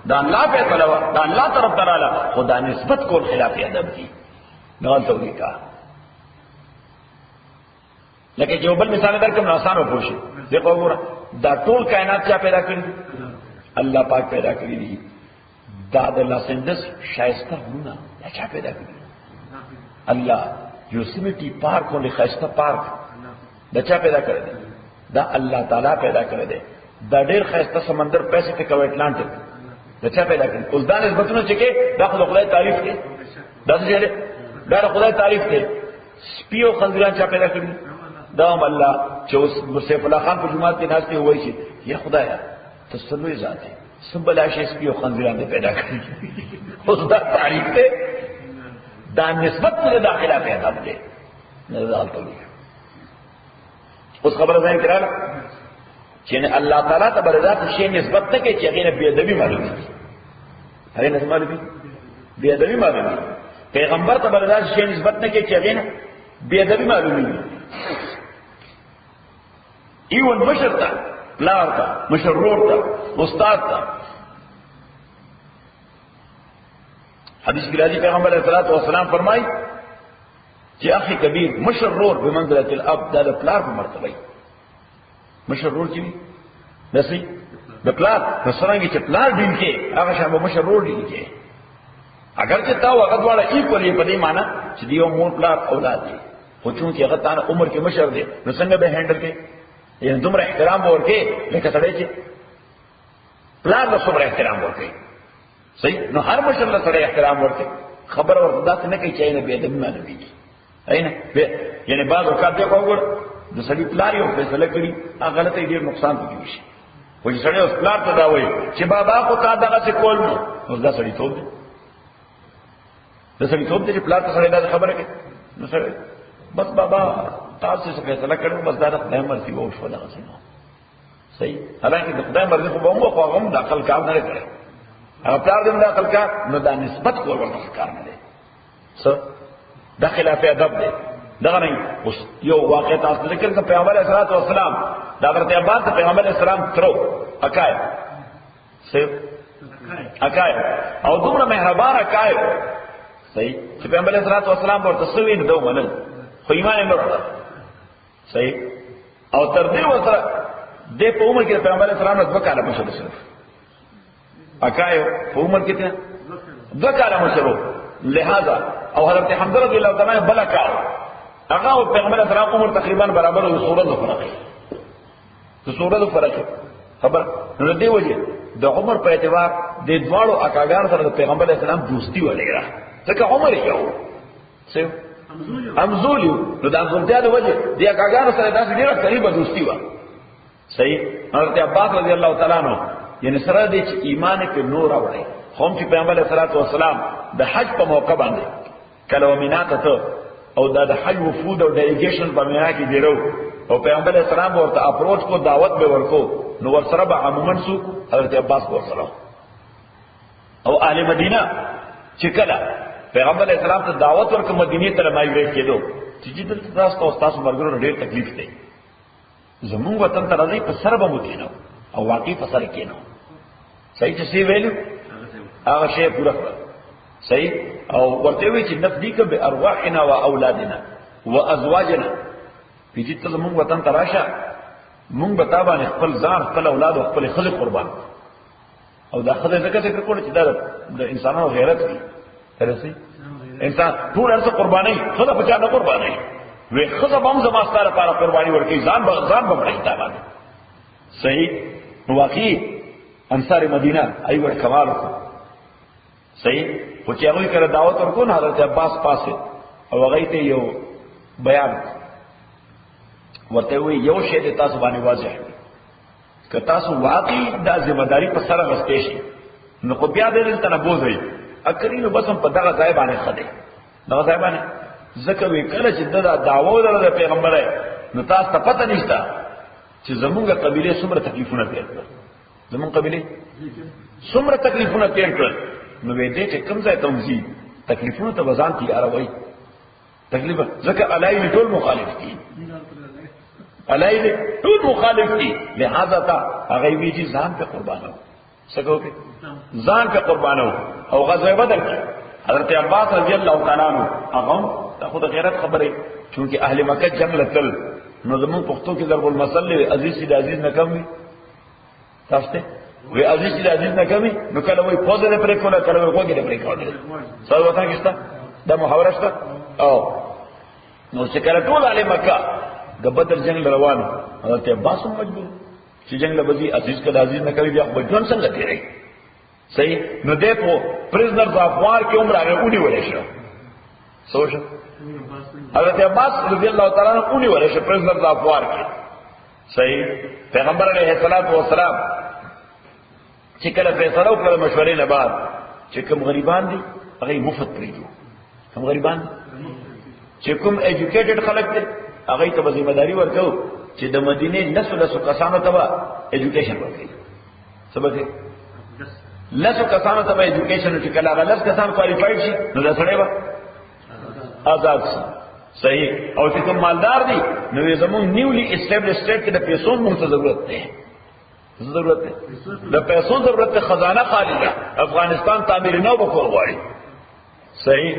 دا الله په طلبه دا الله طرف تعالی خدا نسبت کول خلاف ادب دي نه غلطي کا لکه جو بل مثال درکم آسان و پوښي دغه وګوره دا ټول کائنات چا پیدا کړی الله پاک پیدا کړی دي دا د الله سندس شایسته ونه دا چا پیدا کړی الله یوسیمیټي پارک ولې خسته پارک دا چا پیدا کړی دی؟ دا الله تعالی پیدا کړی دی. دا ډېر خسته سمندر پیسفیک او اټلانټیک دا چا پیدا کړی؟ اوس دا نسبتونه چې کې دا خو خدای تعریف دی، دا څه دی؟ دا خدای تعریف دی. سپیو خنزیران چا پیدا کړی؟ دا هم الله. چې اوس سیف الله خان په جماعت کې ناست دی وایي چې یا خدایا ته څه لوی ذات یې، څه بلا شی سپیو خنزیران دې پیدا کړي. اوس دا تعریف دی، دا نسبت ته داخله پیدا دی نه ځالته. اوس خبره ځای کړه چې الله تعالی ته برزات شی نسبت نه کوي چې هغه بی ادبی معلومي، هغه نه معلومي بی ادبی معلومي. پیغمبر ته برزات شی نسبت نه کوي چې هغه بی ادبی معلومي. ایون مشر ته، پلار ته، مشر رور ته، استاد ته. حدیث کی راضی پیغمبر علیہ الصلوۃ والسلام فرمائی چې اخی کبیر مشر رور بمنزله الاب، دا د پلار په مرتبه. مشر رور چې نسی د پلار نصرانګي چې پلار دین کې هغه شابه مشر رور دین کې. اگر چې تا وخت والا ایکولی په دې معنی چې دیو مور پلار اولاد دي، خو چون چې هغه تعالی عمر کې مشر دی نو څنګه به هندل کې؟ یعنی دومره احترام ورکې لکه سړی چې پلار له څومره احترام ورکې. صحیح؟ نو هر مشر له سړی احترام ورکې. خبر ورته داسې نه کوي چې نه به ادب معلومیږي. اینه یعنی بعض اوقات دی وګور د سړي پلار یو فیصله کړي هغه غلطه ډیر نقصان پکې شي. خو چې سړی اوس پلار ته دا وایي چې بابا خو تا دغه څه کول نو اوس دا سړی ټوب دی. دا سړی ټوب دی چې پلار ته سړی دا خبره کوي نو سړی بس بابا تاسو څه فیصله کړو بس دا د خدای مرضي وو شو دغه څه نو. صحیح؟ حالانکه د خدای مرضي خو به مو خو هغه د عقل کار نه کوي. هغه پلار دې د عقل کار نو دا نسبت کول ورته کار نه دی. څه دا خلاف ادب دی. دغه نه اوس یو واقعیت تاسو ذکر کړه. پیغمبر علیه الصلوۃ والسلام دا ورته بعد پیغمبر علیه السلام ترو اکای صحیح اکای او دومره مهربان اکای. صحیح؟ چې پیغمبر علیه الصلوۃ والسلام ورته سوي نه دوه منل خو ایمان یې لرله. صحیح؟ او تر دې وسره د په عمر کې پیغمبر علیه السلام 2 کاله مشر شو. اکای په عمر کې 2 کاله مشر. لہذا او حضرت حمزه رضی الله تعالی عنہ بل کار هغه او پیغمبر اسلام عمر تقریبا برابر او صورت فرق دی. صورت فرق خبر نو دی وجه د عمر په اعتبار د دواړو اکاګان سره د پیغمبر اسلام دوستی ولېره. ځکه عمر یو څه امزولیو نو د امزولتیا د وجه د اکاګان سره داسې ډیره قریبه دوستی و. صحیح؟ حضرت عباس رضی الله تعالی عنہ یعنی سره د ایمان په نور راوړی. هم چې پیغمبر علیه الصلوۃ والسلام د حج په موقع باندې کله مینا ته او د حج وفود او ډیلیګیشن په مینا کې دیرو او پیغمبر علیه السلام ورته اپروچ کو دعوت به ورکو نو ورسره به عموما سو حضرت عباس ورسره او اهل مدینه چې کله پیغمبر علیه السلام ته دعوت ورکړه مدینه ته مایګریټ کېدو چې دلته تاسو او تاسو مرګرو ډېر تکلیف دی زموږ وطن ته راځي په سر به مدینه او واقعي په سر کې نو. صحیح؟ چې سی ویلو هغه شی پورا کړ. صحیح؟ او ورته وی چې نفدیک به ارواحنا و اولادنا و ازواجنا پیږي ته موږ وطن ته راشه موږ به تابانه خپل ځان خپل اولاد او خپل خلک قربان او دا خدای ذکر کړو چې دا د انسانانو غیرت دی. ترسي انسان ټول ارزه قرباني خدای په چا نه قرباني وي خدای به هم زما ستاره لپاره قرباني ورکړي ځان به مړی تابانه. صحیح؟ واقعي انصار مدینه ایو کمال کو. صحیح؟ خو چې هغه کړه دعوت ورکو حضرت عباس پاسه او هغه ته یو بیان ورته وی یو شی د تاسو باندې واضح که تاسو واقعي دا ذمہ داری په سره غستې شي نو خو بیا دې ته نه بوزي اکرینو بس هم په دغه ځای باندې خده دغه ځای باندې ځکه وی کله چې دا دعوه د پیغمبر نو تاسو ته پته نشته چې زمونږ قبيله څومره تکلیفونه تیر کړل. زمونږ قبيله څومره تکلیفونه تیر کړل نو وې دې چې کوم ځای ته وځي تکلیفونه ته وزن تیاروي. تکلیف ځکه علای ټول مخالف دي علای ټول مخالف دي. لہذا تا هغه وی چې ځان په قربانو سګو کې ځان په قربانو او غزوه بدر کې حضرت عباس رضی الله تعالی عنہ هغه خود غیرت خبره چونکه اهل مکه جنگ لتل نو زمون پښتو کې ضرب المثل عزیز سید عزیز نه کم وي. تاسو ته وی عزیز سید عزیز نه کمی نو کله وی پوزه نه پرې کوله کله وی وګړي پرې کوله. سره وتا کېستا دا محاوره شته او نو چې کله ټول اهل مکه د بدر جنگ روان حضرت عباس هم مجبور چې جنگ لبزي عزیز کله عزیز نه کوي بیا خو ژوند څنګه تیری صحیح نو دغه پرزنر د افغان کې عمر هغه اونې ولې شو سوچ حضرت عباس رضی الله تعالی عنہ اونې ولې شو پرزنر د افغان کې صحیح پیغمبر علیه الصلاۃ والسلام چې کله فیصله وکړه مشورې نه بعد چې کوم غریبان دي هغه مفت پریږدي کوم غریبان چې کوم ایجوکیټډ خلک دي هغه ته ذمہ داری ورکړو چې د مدینه نسل کسانو ته ایجوکیشن ورکړي سبق لسو کسانو ته ایجوکیشن چې کله هغه لس کسان کوالیفایډ شي نو دا سړی به آزاد شي صحیح او چې کوم مالدار دي نو زموږ نیولی اسټابلیش سټیټ کې د پیسو موږ ته ضرورت ده د پیسو ضرورت ده خزانه خالی ده افغانستان تعمیر نو وکړ غواړي صحیح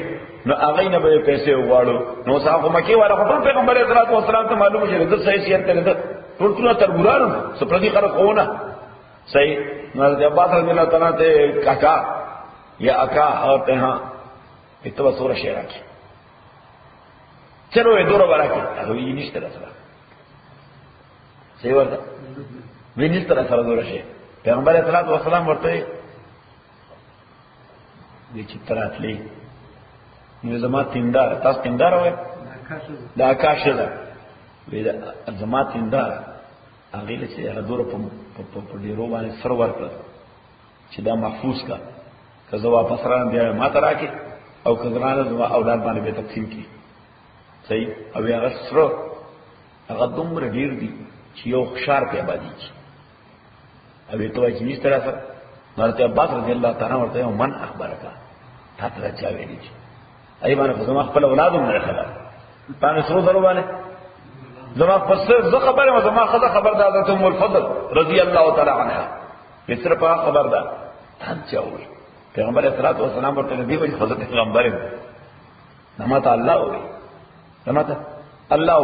نو هغه نه به پیسې وغواړو نو صاحب مکه والا خپل پیغمبر علیه السلام ته معلومه شي د صحیح سیاست ته ټول ترګورانو سپردي خلک خونه صحیح حضرت عباس رضی اللہ تعالیٰ تے کاکا یا اکا اور تہاں اتبا سورہ شیرہ کی چلو یہ دورہ برا کی اگر یہ نیش طرح سرا صحیح ورطا یہ نیش طرح سرا دورہ شیرہ پیغمبر علیہ السلام ورطا ہے یہ چترات لی نظامات تیندار تاس تیندار ہوئے دا اکاش دا زمات تیندار هغه له چې هغه دور په ډیرو باندې سر ورکړ چې دا محفوظ کا که زه واپس راځم بیا ما ته راکې او که زرانه زما اولاد باندې به تقسیم کړي صحیح او هغه سره هغه دومره ډیر دي چې یو خشار په آبادی کې او ته وایي چې نشته راځه حضرت عباس رضی الله تعالی ورته من اخبارک تا ته چا ویلي چې ای باندې زما خپل اولادم نه خبر باندې سره درو باندې زما پس زه خبره ما زما خبر ده حضرت ام الفضل رضی الله تعالی عنها مصر په خبر ده ثان چاوي پیغمبر اسلام و سلام ورته دی وایي حضرت پیغمبر نما ته الله وي نما ته الله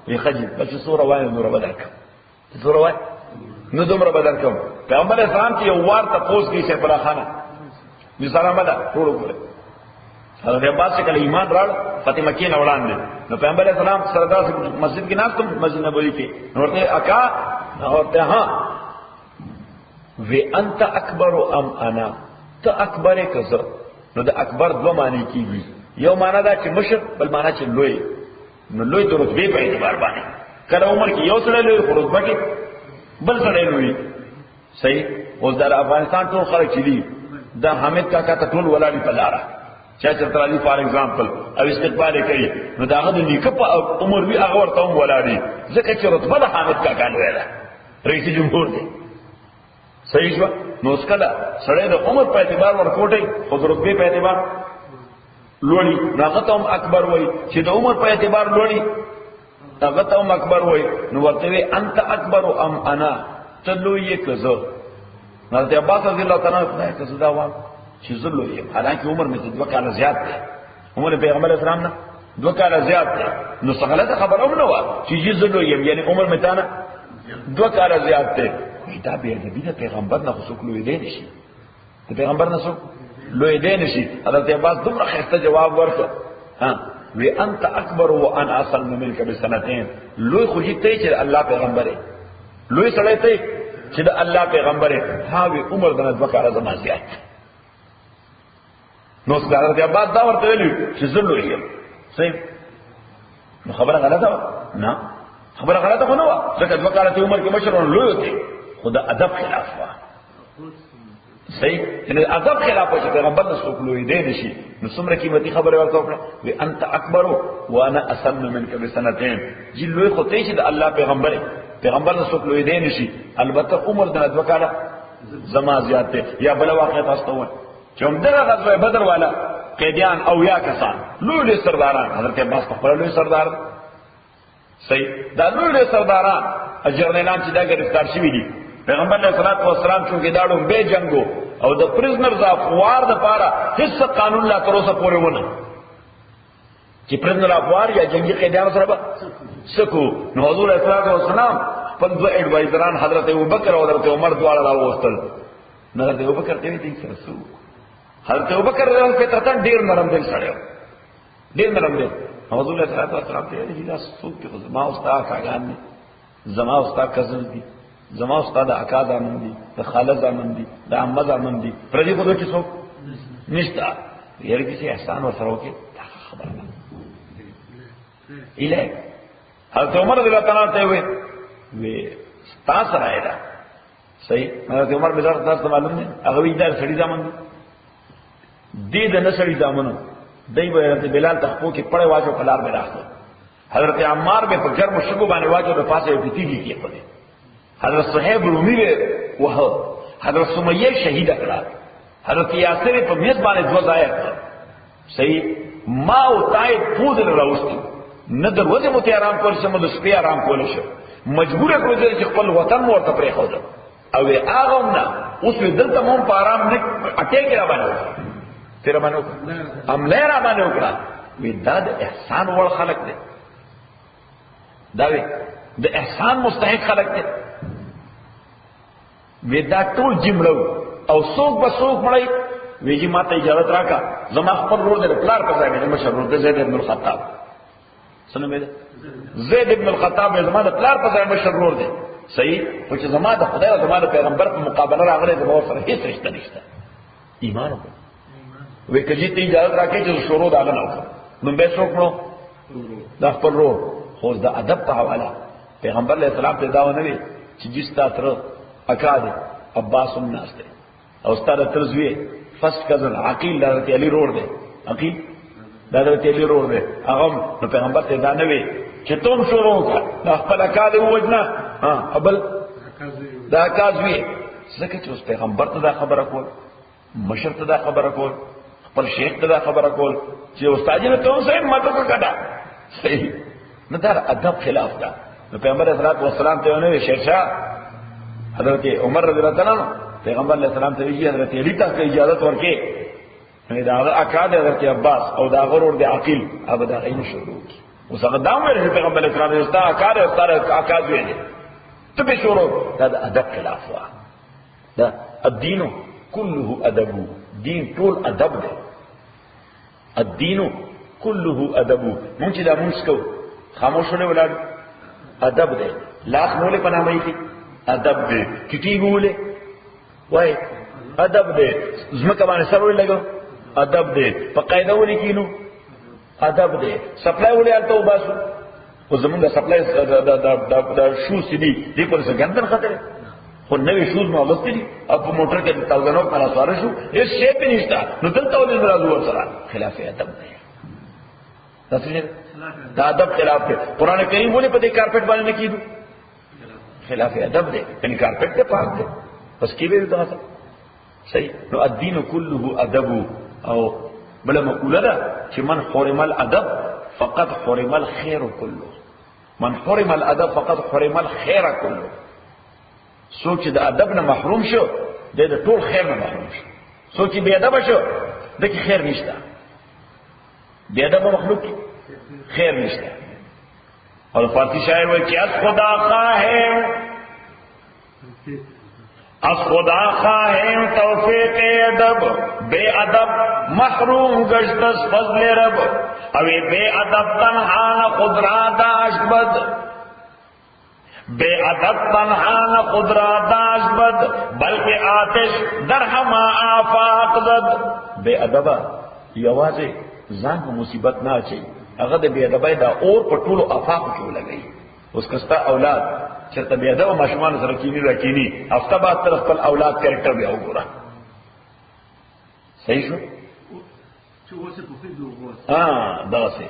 وي خجل بس سوره وای نور بدرک سوره وای نو دومره بدرکم پیغمبر اسلام چې یو وار تاسو کې شه پر خانه مثال ما ده ټول وګوره حضرت عباس سے کل ایمان راڑ فتح مکی نے اڑان دے نو پیغمبر علیہ السلام سردار سے مسجد کی ناس تم مسجد نبوی کی نورتے اکا نورتے ہاں وی انت اکبر ام انا تا اکبر کزر نو دا اکبر دو معنی کی گی یو معنی دا چی مشر بل معنی چی لوی نو لوی تو رتبے پہ اعتبار بانے کل عمر کی یو سڑے لوی خود رتبہ کی بل سڑے لوی صحیح اس دار افغانستان ٹول خلق چلی دا حامد کا کہتا ٹول ولالی پلارا چا چرته علی فار ایگزامپل او استقبال کوي نو داغه د نیکه په عمر وی هغه ورته ولاړی ځکه چې رتبه د حامد کا کال ویلا رئیس جمهور دی صحیح شو نو اسکله سړی د عمر په اعتبار ورکوټي خو د رتبه په اعتبار لوړی هغه ته هم اکبر وای چې د عمر په اعتبار لوړی هغه ته هم اکبر وای نو ورته وی انت اکبر ام انا تلوی کزو حضرت عباس رضی الله تعالی عنہ کزو دا وان چې زلو یم حالانکه عمر مې 2 کال زیات دی عمر پیغمبر اسلام نه 2 کال زیات دی نو څنګه خبره هم نه و چې زلو یم یعنی عمر مې تانه 2 کال زیات دی دا به د پیغمبر نه خصوص لوی دی نشي د پیغمبر نه څوک لوی دی نشي حضرت عباس دومره خسته جواب ورکړ ها وی انت اکبر وانا اصل منك بسنتين لوی خو دې ته چې الله پیغمبر دی لوی سره ته چې د الله پیغمبر دی ها وی عمر دنه 2 کال زما زیات نو حضرت عباس دا ورته ویلو چې زلو یې صحیح نو خبره غلطه نه خبره غلطه خو نه و ځکه 2 کال عمر کې مشرون لوی دی خدا ادب خلاف وا صحیح یعنی ادب خلاف چې پیغمبر نه څوک لوی دی نشي نو څومره قیمتي خبره ورته وکړه وی انت اکبر وانا اسن منك بسنتين جی لوی خو ته چې د الله پیغمبر نه څوک لوی دی نشي البته عمر د 2 کال زما زیات دی یا بل واقع تاسو ته چې هم دغه غزوه بدر والا قیدیان او یا کسان لوی سرداران حضرت عباس په خپل لوی سردار صحیح دا لوی سرداران اجرنیلان چې دا گرفتار شوي دي پیغمبر علیه الصلوۃ والسلام چې داړو به جنگو او د پرزنرز اف وار د پاره هیڅ قانون لا تر اوسه پورې ونه چې پرزنر اف وار یا جنگي قیدیان سره به سکو نو حضور علیه الصلوۃ والسلام په دوه ایڈوایزران حضرت ابوبکر او حضرت عمر دواړه راوستل نو حضرت ابوبکر ته دې سره سو حضرت ابوبکر رضی الله عنه ډیر نرم دل سره ډیر نرم دل حضور صلی الله علیه وسلم ته ویل دا څوک دی زما استاد کاغان دي زما استاد کزن دي زما استاد اکا زامن دي د خاله زامن دي د عمه زامن دي پر دې په دوی څوک نشتا یره کسی احسان ور سره وکي دا خبره ده اله حضرت عمر رضی الله تعالی ته وی تاسو راځه صحیح حضرت عمر بن عبد معلوم نه هغه وی دا سړي زامن دي د نسړي زامنو دای به حضرت بلال تخپو کې پړې واچو کلار به راځو حضرت عمار به په ګرم شګو باندې واچو د پاسه یو پیتیږي کې پدې حضرت صہیب رومی به وه حضرت سمیہ شهید کړه حضرت یاسر په میز باندې دو ځای کړ صحیح ما او تای پود نه راوستي نه دروازه مو ته آرام کول سم د سپي آرام کول شو مجبور کړو چې خپل وطن مو ورته پرې خو او هغه نه اوس دلته مو په آرام نه اٹیک را باندې تیر باندې عمله را باندې وکړه وی دا د احسان ور خلق دي دا وی د احسان مستحق خلق دي وی دا ټول جملو او څوک به څوک مړی ویجی ماته اجازه راکا زما خپل ورور د پلار په ځای باندې مشهور د زید بن الخطاب سنمه ده زید بن الخطاب زما د پلار په ځای مشهور دی صحیح او چې زما د خدای او زما د پیغمبر په مقابله راغلی د مور سره هیڅ رشتہ نشته ایمان وکړه وی کجی ته اجازه راکې چې شروع دا نه وکړه نو به څوک نو د خپل ورور خو د ادب په حواله پیغمبر علیه السلام ته دا ونه وی چې جستا تر اکاد عباس الناس ته او ستاره ترزوی فرست کزن عقیل حضرت علی روړ دی عقیل حضرت علی روړ دی هغه نو پیغمبر ته دا نه وی چې تم شروع وکړه د خپل اکاد وجنه ابل دا کازوی ځکه چې اوس پیغمبر ته دا خبره کول مشر ته دا خبره کول خپل شیخ ته دا خبره کول چې استاد نه ته سره ماته کړه صحیح نه دا ادب خلاف ده نو پیغمبر صلی الله علیه وسلم ته ونه شیرشاه حضرت عمر رضی الله تعالی عنہ پیغمبر علیہ السلام ته ویل حضرت علی ته اجازه ورکې نه دا اکاد حضرت عباس او دا غرور دی عقیل ابدا عین شروع اوس هغه دا مې پیغمبر علیہ السلام ته اکاد او اکاد ویل ته به شروع دا ادب خلاف وا دا الدين كله ادب دین ټول ادب دی الدين كله ادب مونږ دا مونږ کو خاموشونه ولر ادب دی لاس موله پنامه کی ادب دی کیټی بوله وای ادب دی زمکه باندې سره لګو ادب دی په قاعده ولیکینو ادب دی سپلای ولې الته وباسو او زمونږ سپلای د شو سیدی دې پر څه ګندن خطر خو نوې شوز مو اغوستلي او په موټر کې تاوګنو پر سوار شو هیڅ شی په نشته نو دلته ولې راځو سره خلاف ادب دی تاسو دا ادب خلاف دی قران کریم ولې په دې کارپټ باندې نه کیدو خلاف ادب دی ان کارپټ ته پاک دی بس کی به دا صحیح نو الدين كله ادب او بل مقوله ده چې من حرم الادب فقط حرم الخير كله من حرم الادب فقط حرم الخير كله سوچ د ادب نه محروم شو د ټول خیر نه محروم شو سوچ بی ادب شو د کی خیر نشته بی ادب مخلوق خیر نشته اور فارسی شاعر وایي چې از خدا خواهیم از خدا خواهیم توفیق ادب بے ادب محروم گشت از فضل رب اوی بے ادب تنہا نہ خود را داشت بد بے ادب تنہا نہ خود را داشت بد بلکہ آتش در ہما آفاق زد بے ادب یوازې ځان په مصیبت نه اچي هغه د بے ادبۍ دا اور په ټولو آفاق کې ولګي اوس کستا اولاد چرته بے ادب ماشومان سره کینی راکینی هفته بعد تر خپل اولاد کریکټر بیا وګوره صحیح شو چې وسه په فیدو وګوره دا سه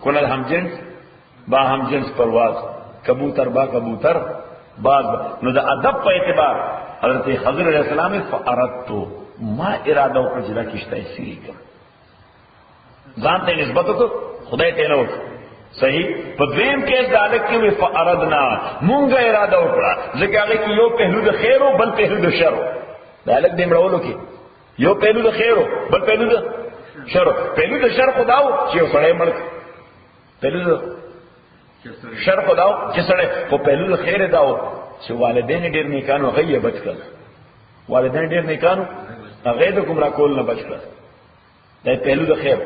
کله هم جنس با هم جنس پرواز کبوتر با کبوتر باز نو د ادب په اعتبار حضرت خضر علیہ السلام فاردت ما اراده وکړه چې دا کیشته سری کړ ځان ته نسبت وکړه خدای ته نه وکړه صحیح په دویم کې دالک کې وی فاردنا مونږه اراده وکړه ځکه هغه کې یو پهلو د خیر او بل پهلو د شر دالک دې مړولو کې یو پهلو د خیر او بل پهلو د شر پهلو د شر خداو چې سړی مړ پهلو د شر خداو چې سړی په پهلو د خیر داو چې والدین ډیر نیکانو هغه بچ کړ والدین ډیر نیکانو هغه د ګمراه کول نه بچ کړ دا پهلو د خیر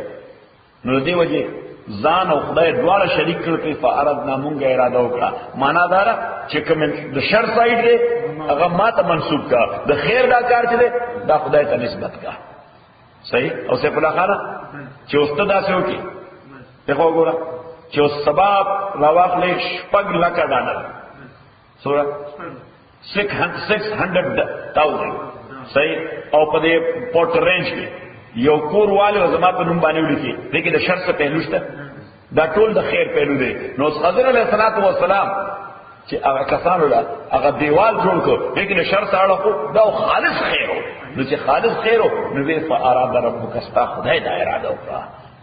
نو دې وجه ځان او خدای دواړه شریک کړ فاردنا مونږه اراده وکړه معنا دا چې کوم د شر سایډ دی هغه ماته منسوب کا د خیر دا کار چې دی دا خدای ته نسبت کا صحیح او سیف الله خان چې استاد اسه وکي دغه وګوره چې سبب راواخلې شپږ لکه ډالر سورہ 600,000 صحیح او په دې پورټ رینج کې یو کور والے زما په نوم باندې ولیکي دغه د شر څخه پهلو شته دا ټول د خیر پهلو دی نو حضرت علیه السلام چې هغه کسانو لا هغه دیوال جوړ کړ دغه شر سره اړه دا خالص خیر نو چې خالص خیر نو به فاراده ربک استا خدای دا اراده وکړه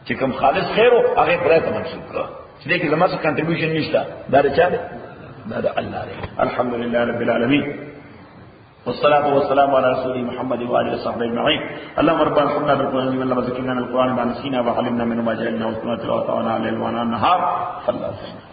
چې کوم خالص خیر هغه پرې ته منسوب کړه چې دغه زما څه کنټریبیوشن نشته دا چا دی دا الله دی الحمدلله رب العالمین والصلاة والسلام على رسول محمد وآله وصحبه أجمعين اللهم ربنا ارحمنا بالقرآن من ذكرنا القرآن ما نسينا وعلمنا منه ما جهلنا واسمعنا تلاوته على الليل ونهار صلى الله عليه وسلم